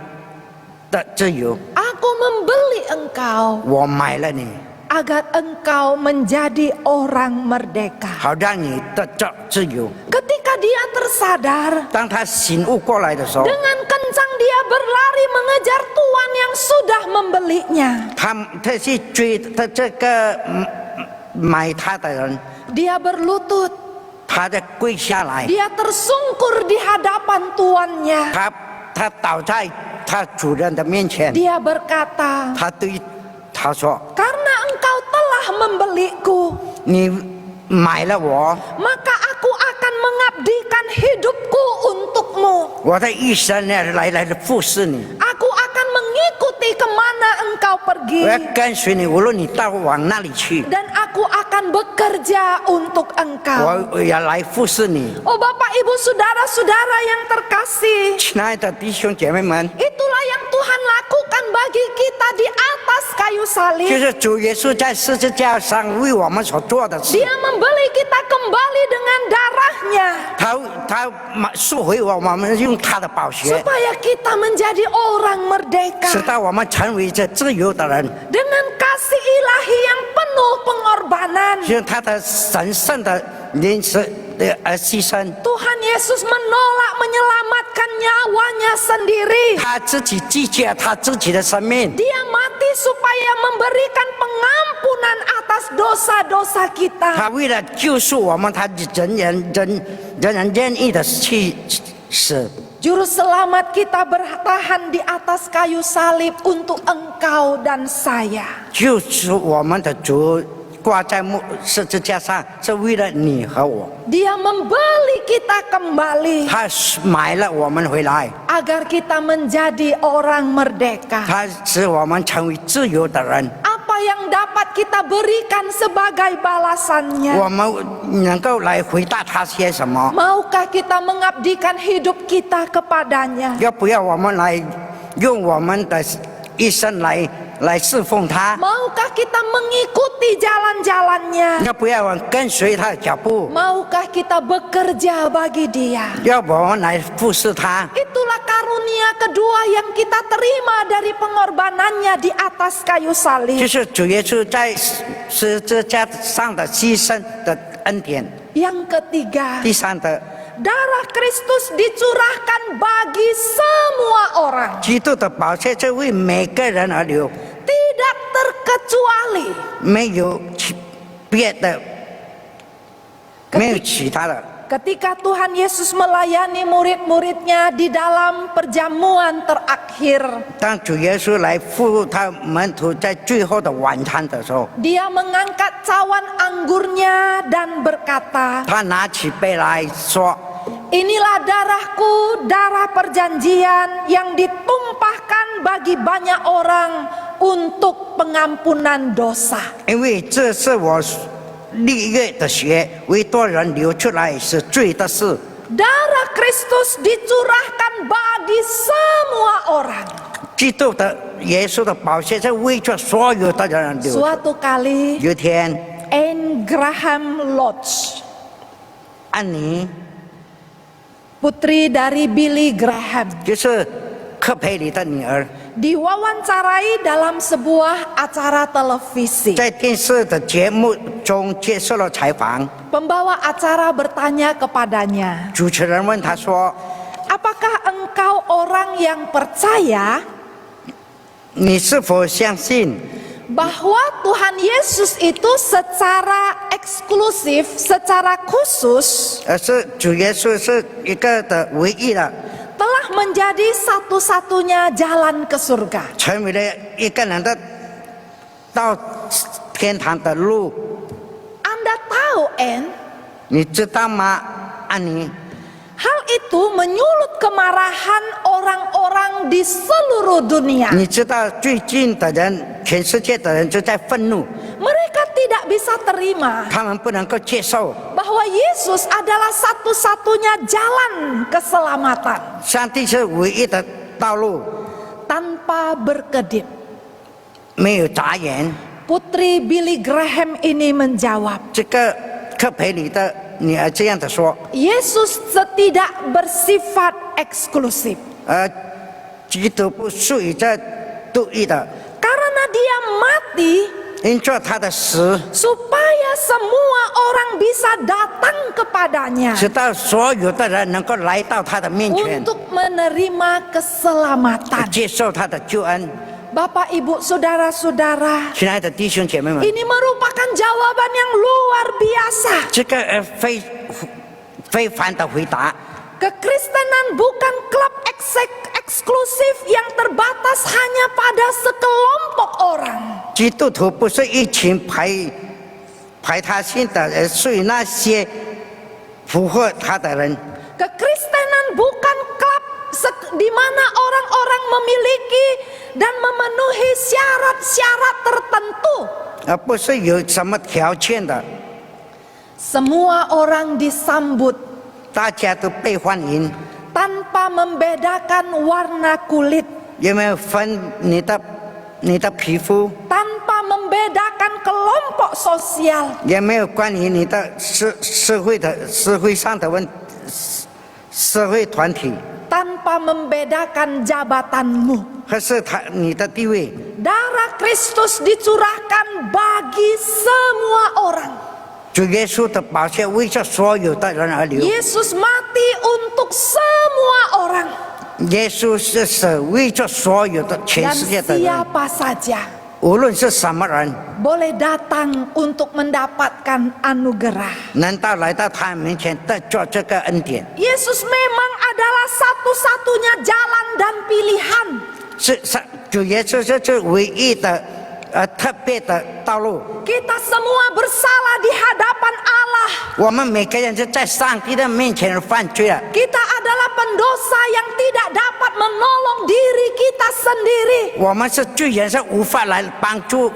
的自由。
Aku membeli engkau
我买了你，
agar engkau menjadi orang merdeka.
好让你得着自由。
Ketika dia tersadar,
当他醒悟过来的时候，
dengan kencang dia berlari mengejar tuan yang sudah membelinya.
他去追他这个买他的人，
Dia berlutut,
他就跪下来，
dia tersungkur di hadapan tuannya.
他倒在他主人的面前，
Dia berkata,
他对他说
karena engkau telah membeliku,
你买了我，
maka aku akan mengabdikan hidupku untukmu.
我的一生呢来服侍你，
Aku akan mengikuti kemana engkau
我
pergi.
要跟随你，无论你到往哪里去，
Dan aku akan bekerja untuk engkau.
我要来服侍你。
Oh Bapak Ibu Saudara-saudara yang terkasih,
亲爱的弟兄姐妹们，
itulah yang Tuhan lakukan bagi kita di atas kayu
就
salib.
是主耶稣在十字架上为我们所做的事，
Dia membeli kita kembali dengan darahnya,
他赎回我们用他的宝血，
supaya kita menjadi orang
使
merdeka
到我们成为这自由的人，
dengan kasih ilahi yang penuh pengorbanan.
用他的神圣的怜悯牺牲，
Tuhan Yesus menolak menyelamatkan nyawanya sendiri.
他自己拒绝他自己的生命，
Dia mati supaya memberikan pengampunan atas dosa-dosa kita.
他为了救赎我们，他人人愿意的去死。
Juru selamat kita bertahan di atas kayu salib untuk engkau dan saya.
救赎我们的主挂在十字架上，是为了你和我。
Dia membeli kita kembali
他买了我们回来，
agar kita menjadi orang merdeka.
他使我们成为自由的人。
Apa yang dapat kita berikan sebagai balasannya?
我们能够来回答他些什么？
Maukah kita mengabdikan hidup kita kepadanya?
要不要我们来用我们的一生来侍奉他？
Maukah kita mengikuti jalan-jalannya?
要不要我们跟随他的脚步？
Maukah kita bekerja bagi dia?
要不我们来服侍他？
Itulah karunia kedua yang kita terima dari pengorbanannya di atas kayu
就
salib.
是主耶稣在十字架上的牺牲的恩典。
Yang ketiga,
第三的，
darah Kristus dicurahkan bagi semua orang,
基督的宝血是为每个人而流，
tidak terkecuali.
没有别的，没有其他的。
Ketika Tuhan Yesus melayani murid-muridnya di dalam perjamuan terakhir,
当主耶稣来服他门徒在最后的晚餐的时候，
dia mengangkat cawan anggurnya dan berkata,
他拿起杯来说
inilah darahku, darah perjanjian yang ditumpahkan bagi banyak orang untuk pengampunan dosa.：“
因为这是我立约的血，为多人流出来是罪的事。
Darah Kristus dicurahkan bagi semua orang.
基督的耶稣的宝血是为着所有的人流出。
Suatu kali,
有一天，
Anne Graham Lodge,
安妮
putri dari Billy Graham,
就是科佩里的女儿，
diwawancarai dalam sebuah acara televisi.
在电视的节目中接受了采访。
Pembawa acara bertanya kepadanya,
主持人问他说
apakah engkau orang yang percaya：“
你是否相信
bahwa Tuhan Yesus itu secara eksklusif, secara khusus
是主耶稣是一个的唯一的，
telah menjadi satu-satunya jalan ke surga?”
成为了一个人的到天堂的路。
Anda tahu, Anne,
你知道吗，安妮？
hal itu menyulut kemarahan orang-orang di seluruh dunia.
你知道最近的人，全世界的人就在愤怒，
Mereka tidak bisa terima
他们不能够接受
bahwa Yesus adalah satu-satunya jalan keselamatan.
上帝是唯一的道路。
tanpa berkedip.
没有眨眼。
Putri Billy Graham ini menjawab,
这个科培里的女儿这样的说，
Yesus tidak bersifat eksklusif.
基督不属于这独一的，
Karena dia mati
因着他的死，
supaya semua orang bisa datang kepadanya
直到所有的人能够来到他的面前，
untuk menerima keselamatan.
接受他的救恩。
Bapak, Ibu, Saudara-saudara,
亲爱的弟兄姐妹们，
ini merupakan jawaban yang luar biasa.
这个非凡的回答。
Kekristenan bukan klub eksklusif yang terbatas hanya pada sekelompok orang.
基督徒不是一群排他性的，属于那些符合他的人。
Kekristenan bukan klub di mana orang-orang memiliki dan memenuhi syarat-syarat tertentu.
不是有什么条件的，
Semua orang disambut
大家都被欢迎，
tanpa membedakan warna kulit,
有没有分你的皮肤，
tanpa membedakan kelompok sosial,
也没有关于你的社会上的社会团体，
tanpa membedakan jabatanmu.
还是你的地位。
Darah Kristus dicurahkan bagi semua orang.
主耶稣的宝血为着所有的人而流，
Yesus mati untuk semua orang
耶稣是死为着所有的全
dan
世界的人，
siapa saja
无论是什么人，
boleh datang untuk mendapatkan anugerah.
能到来到他面前得着这个恩典，
Yesus memang adalah satu-satunya jalan dan pilihan.
主耶稣是唯一的特别的道路。
Kita semua bersalah di hadapan Allah.
我们每个人是在上帝的面前犯罪了，
Kita adalah pendosa yang tidak dapat menolong diri kita sendiri.
我们是罪人，是无法来帮助、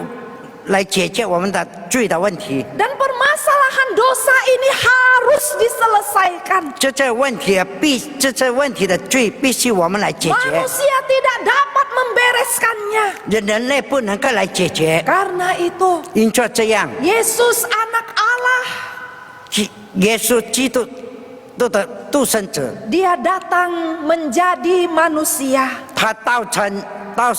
来解决我们的罪的问题。
Dan permasalahan dosa ini harus diselesaikan.
这问题的罪必须我们来解决，
Manusia tidak dapat membereskannya.
人类不能够来解决。
Karena itu,
因着这样，
Yesus anak Allah,
耶稣基督的独生者，
dia datang menjadi manusia.
他道成肉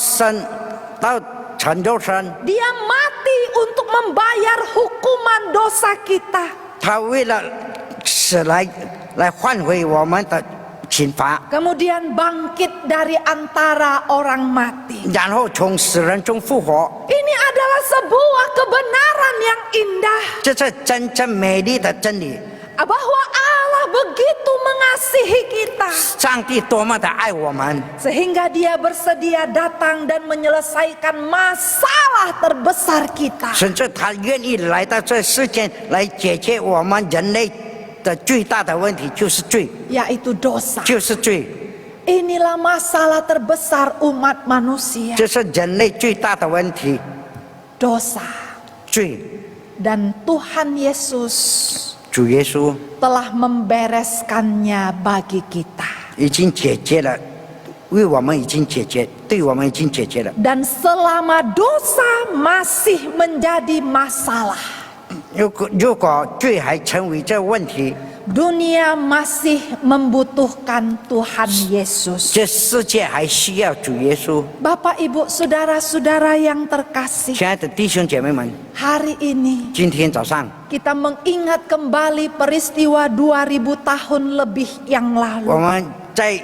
身，
Dia mati untuk membayar hukuman dosa kita.
他为了死来换回我们的刑罚，
Kemudian bangkit dari antara orang mati.
然后从死人中复活。
Ini adalah sebuah kebenaran yang indah.
这是真正美丽的真理。
Bahwa Allah begitu mengasihi kita.
上帝多么的爱我们，
Sehingga dia bersedia datang dan menyelesaikan masalah terbesar kita.
甚至他愿意来到这世间来解决我们人类的最大的问题，就是罪，
Yaitu dosa.
就是罪，
Inilah masalah terbesar umat manusia.
这是人类最大的问题，
Dosa.
罪。
Dan Tuhan Yesus
主耶稣
telah membereskannya bagi kita.
已经解决了，为我们已经解决，对我们已经解决了。
Dan selama dosa masih menjadi masalah,
如果罪还成为这问题，
dunia masih membutuhkan Tuhan Yesus.
这世界还需要主耶稣。
Bapak, Ibu, Saudara-saudara yang terkasih,
亲爱的弟兄姐妹们，
hari ini
今天早上
kita mengingat kembali peristiwa 2000 tahun lebih yang
我
lalu.
们在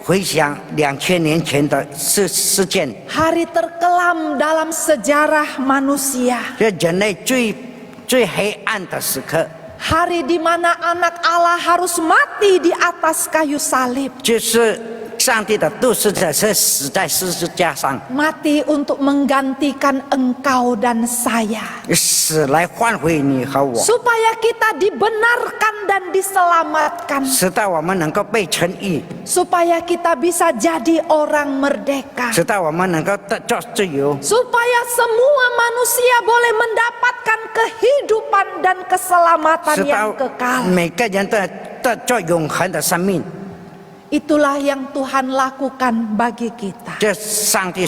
回想2000年前的事件，
Hari terkelam dalam sejarah manusia.
这人类最黑暗的时刻，
Hari di mana anak Allah harus mati di atas kayu salib.
就是上帝的独生者是死在十字架上，
Mati untuk menggantikan engkau dan saya.
死来换回你和我，
Supaya kita dibenarkan dan diselamatkan.
直到我们能够被称义，
Supaya kita bisa jadi orang merdeka.
直到我们能够得着自由，
Supaya semua manusia boleh mendapatkan kehidupan dan keselamatan
直
yang
到
kekal.
每个人都得着永恒的生命。
Itulah yang Tuhan lakukan bagi kita.
这上帝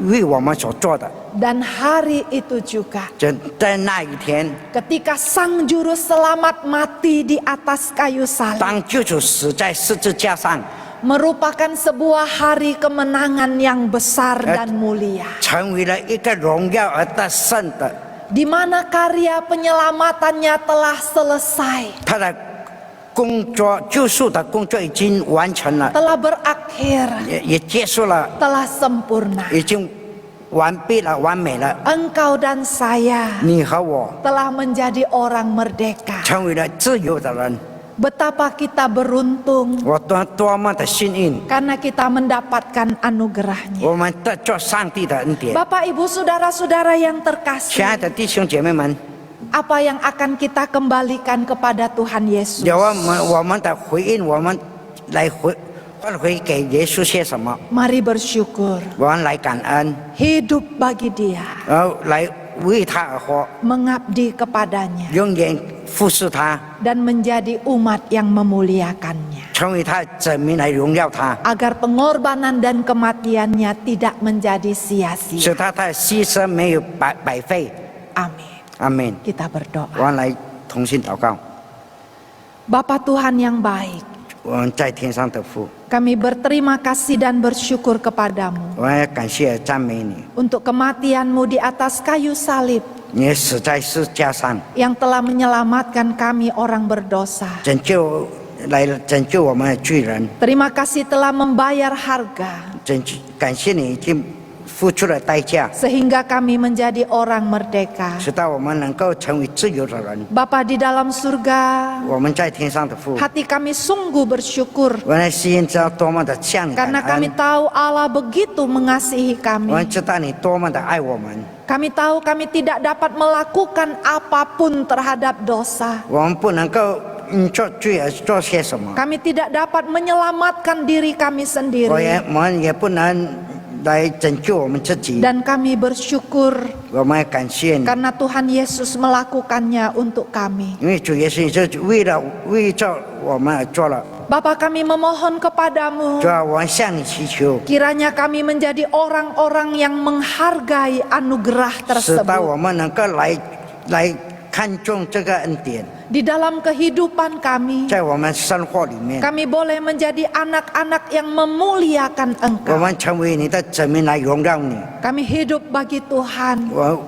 为我们所做的。
Dan hari itu juga
在那一天，
ketika Sang Juru Selamat mati di atas kayu salib,
当救主死在十字架上，
merupakan sebuah hari kemenangan yang besar dan mulia,
成为了一个荣耀而得胜的，
di mana karya penyelamatannya telah selesai,
他的工作救赎的工作已经完成了，
telah berakhir,
也结束了，
telah sempurna.
已经完毕了，完美了。
Engkau dan saya
你和我
telah menjadi orang merdeka.
成为了自由的人，
Betapa kita beruntung
我多么的幸运，
karena kita mendapatkan anugerahnya.
我们得着上帝的恩典。
Bapak, Ibu, Saudara-saudara yang
亲爱
terkasih,
的弟兄姐妹们，
apa yang akan kita kembalikan kepada Tuhan Yesus?
有我们的回应，我们来换回给耶稣些什么？
Mari bersyukur,
我们来感恩，
hidup bagi Dia,
然后来为他而活，
mengabdi kepadanya,
永远服侍他，
dan menjadi umat yang memuliakannya,
成为他子民来荣耀他，
agar pengorbanan dan kematiannya tidak menjadi
使
sia-sia.
他的牺牲没有白费。
Amin.
阿门。
Kita berdoa.
我们来同心祷告。
Bapa Tuhan yang baik,
我们在天上的父，
kami berterima kasih dan bersyukur kepadamu
我要感谢赞美你，
untuk kematian-Mu di atas kayu salib
你死在十字架上，
yang telah menyelamatkan kami orang berdosa.
拯救我们的罪人，
Terima kasih telah membayar harga
感谢你已经付出了代价，
sehingga kami menjadi orang merdeka.
使到我们能够成为自由的人。
Bapa di dalam surga,
我们在天上的父，
hati kami sungguh bersyukur
我们心知道多么的向你感
karena kami
恩，
tahu Allah begitu mengasihi
我
kami.
们知道你多么的爱我们，
Kami tahu kami tidak dapat melakukan apapun terhadap dosa.
我们不能够做罪而做些什么，
Kami tidak dapat menyelamatkan diri kami
我
sendiri.
们也不能来拯救我们自己。
Dan kami bersyukur
我们感谢你，
karena Tuhan Yesus melakukannya untuk kami.
因为主耶稣是为着我们而做了。
Bapa, kami memohon kepadamu,
主啊，我们向你祈求，
kiranya kami menjadi orang-orang yang menghargai anugerah
使到
tersebut.
我们能够来看重这个恩典，
Di dalam kehidupan kami,
在我们生活里面，
kami boleh menjadi anak-anak yang memuliakan
我
Engkau.
们成为你的子民来荣耀你。
Kami hidup bagi Tuhan,
我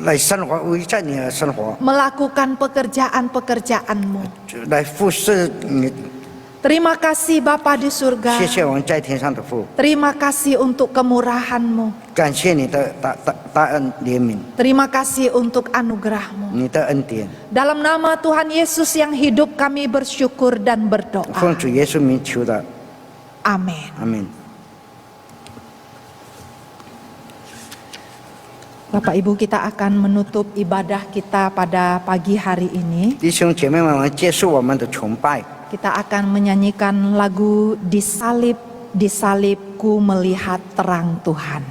来生活，为着你而生活，
melakukan pekerjaan-pekerjaan-Mu.
来服侍你。
Terima kasih Bapa di
谢
surga.
谢我们在天上的父，
Terima kasih untuk kemurahan-Mu.
感谢你的大恩怜悯，
Terima kasih untuk anugerah-Mu.
你的恩典。
Dalam nama Tuhan Yesus yang hidup, kami bersyukur dan
奉
berdoa.
主耶稣名求的，
Amin.
阿门。
Bapak Ibu, kita akan menutup ibadah kita pada pagi hari ini.
弟兄姐妹们，我们结束我们的崇拜。
Kita akan menyanyikan lagu Disalib, Disalibku Melihat Terang Tuhan.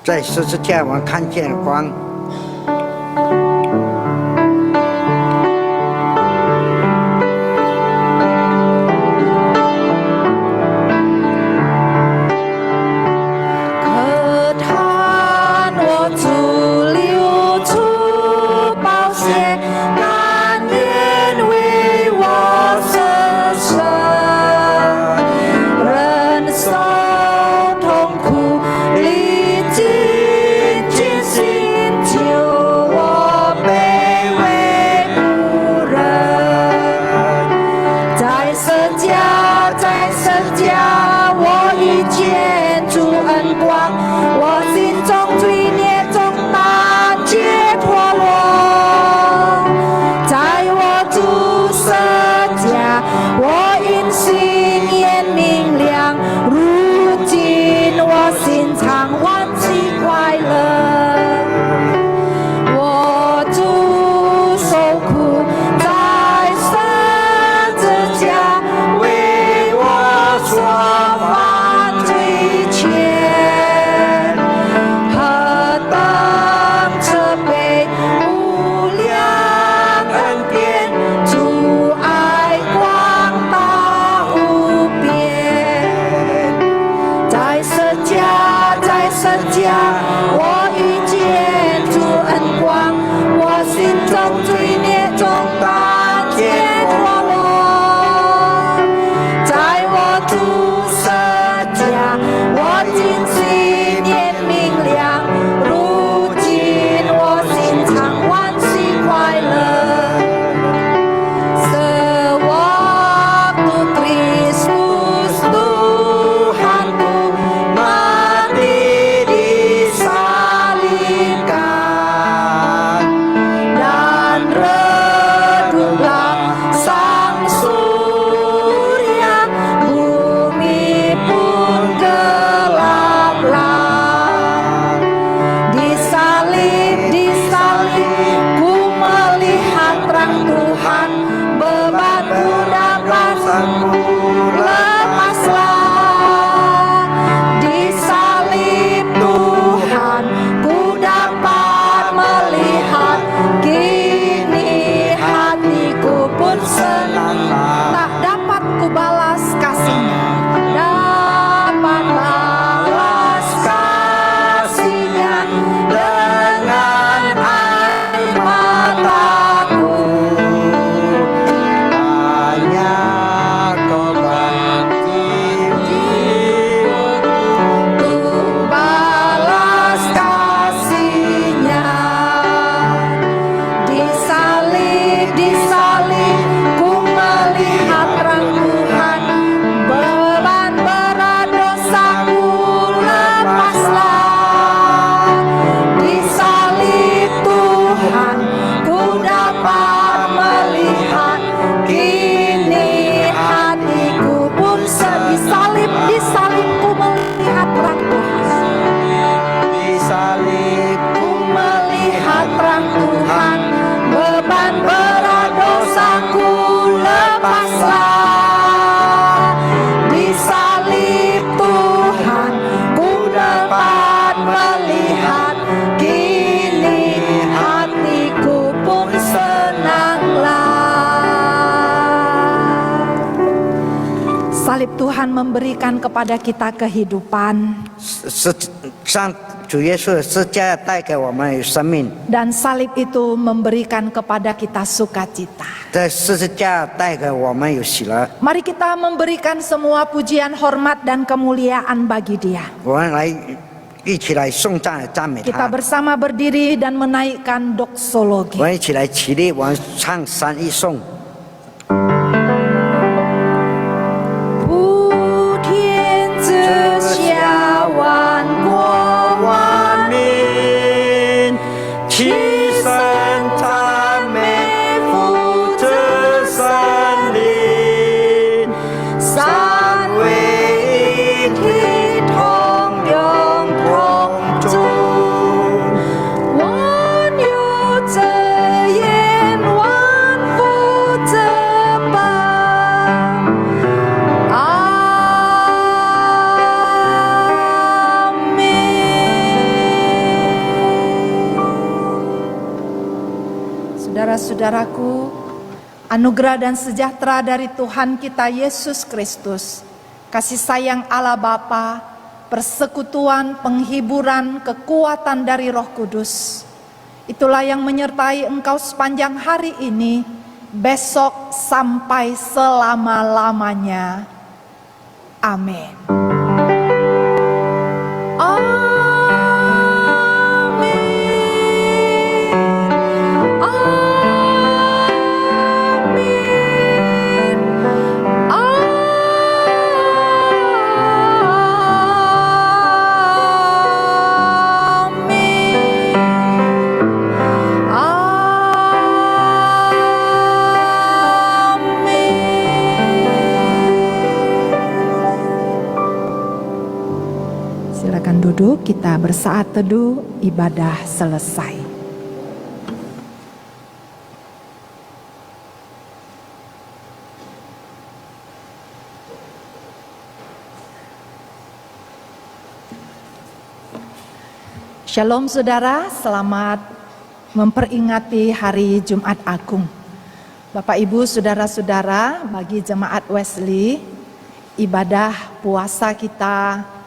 在十字架，我们看见光。
可叹我徒流出宝血，难言为我舍身，忍受痛苦，历尽艰辛。Di salibku melihat terang Tuhan.
Di salibku
Melihat terang Tuhan, beban berat dosaku lepaslah. Di salib Tuhan ku dapat melihat, kini hatiku pun senanglah. Salib Tuhan memberikan kepada kita kehidupan,
上主耶稣的十架带给我们有生命，
dan salib itu memberikan kepada kita sukacita.
这十字架带给我们有喜乐。
Mari kita memberikan semua pujian, hormat, dan kemuliaan bagi Dia.
我们来一起来颂赞赞美
Kita
他。
bersama berdiri dan menaikkan
我
doksologi.
们一起来起立，我们唱三一颂。
普天之下，万国万民，
齐声赞美父子圣灵，
三
位一体同用同住。
万有遮掩，万福遮挡。Saudara-saudaraku, anugerah dan sejahtera dari Tuhan kita Yesus Kristus, kasih sayang Allah Bapa, persekutuan, penghiburan, kekuatan dari Roh Kudus, itulah yang menyertai engkau sepanjang hari ini, besok sampai selama-lamanya. Amin. Silakan duduk, kita bersaat teduh, ibadah selesai. Shalom saudara, selamat memperingati hari Jumat Agung. Bapak Ibu, saudara-saudara, bagi jemaat Wesley, ibadah puasa kita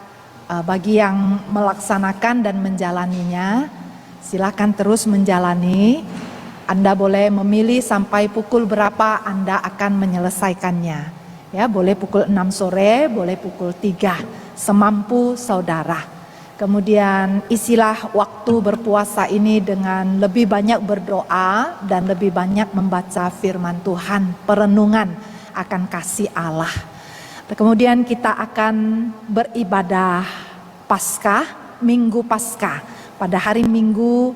bagi yang melaksanakan dan menjalaninya, silakan terus menjalani. Anda boleh memilih sampai pukul berapa Anda akan menyelesaikannya. Ya, boleh pukul 6 sore, boleh pukul 3, semampu saudara. Kemudian isilah waktu berpuasa ini dengan lebih banyak berdoa dan lebih banyak membaca firman Tuhan, perenungan akan kasih Allah. Kemudian kita akan beribadah Paskah, Minggu Paskah. Pada hari Minggu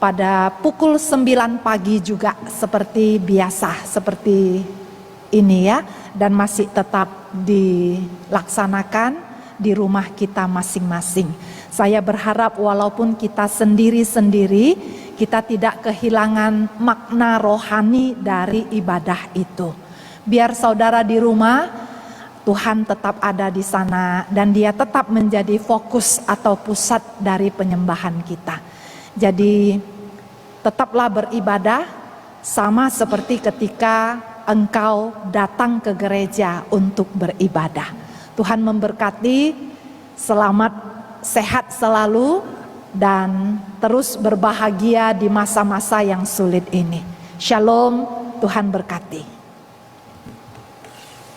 pada pukul 9 pagi juga seperti biasa, seperti ini ya. Dan masih tetap dilaksanakan di rumah kita masing-masing. Saya berharap walaupun kita sendiri-sendiri, kita tidak kehilangan makna rohani dari ibadah itu. Biar saudara di rumah, Tuhan tetap ada di sana dan Dia tetap menjadi fokus atau pusat dari penyembahan kita. Jadi tetaplah beribadah sama seperti ketika engkau datang ke gereja untuk beribadah. Tuhan memberkati, selamat, sehat selalu, dan terus berbahagia di masa-masa yang sulit ini. Shalom, Tuhan berkati.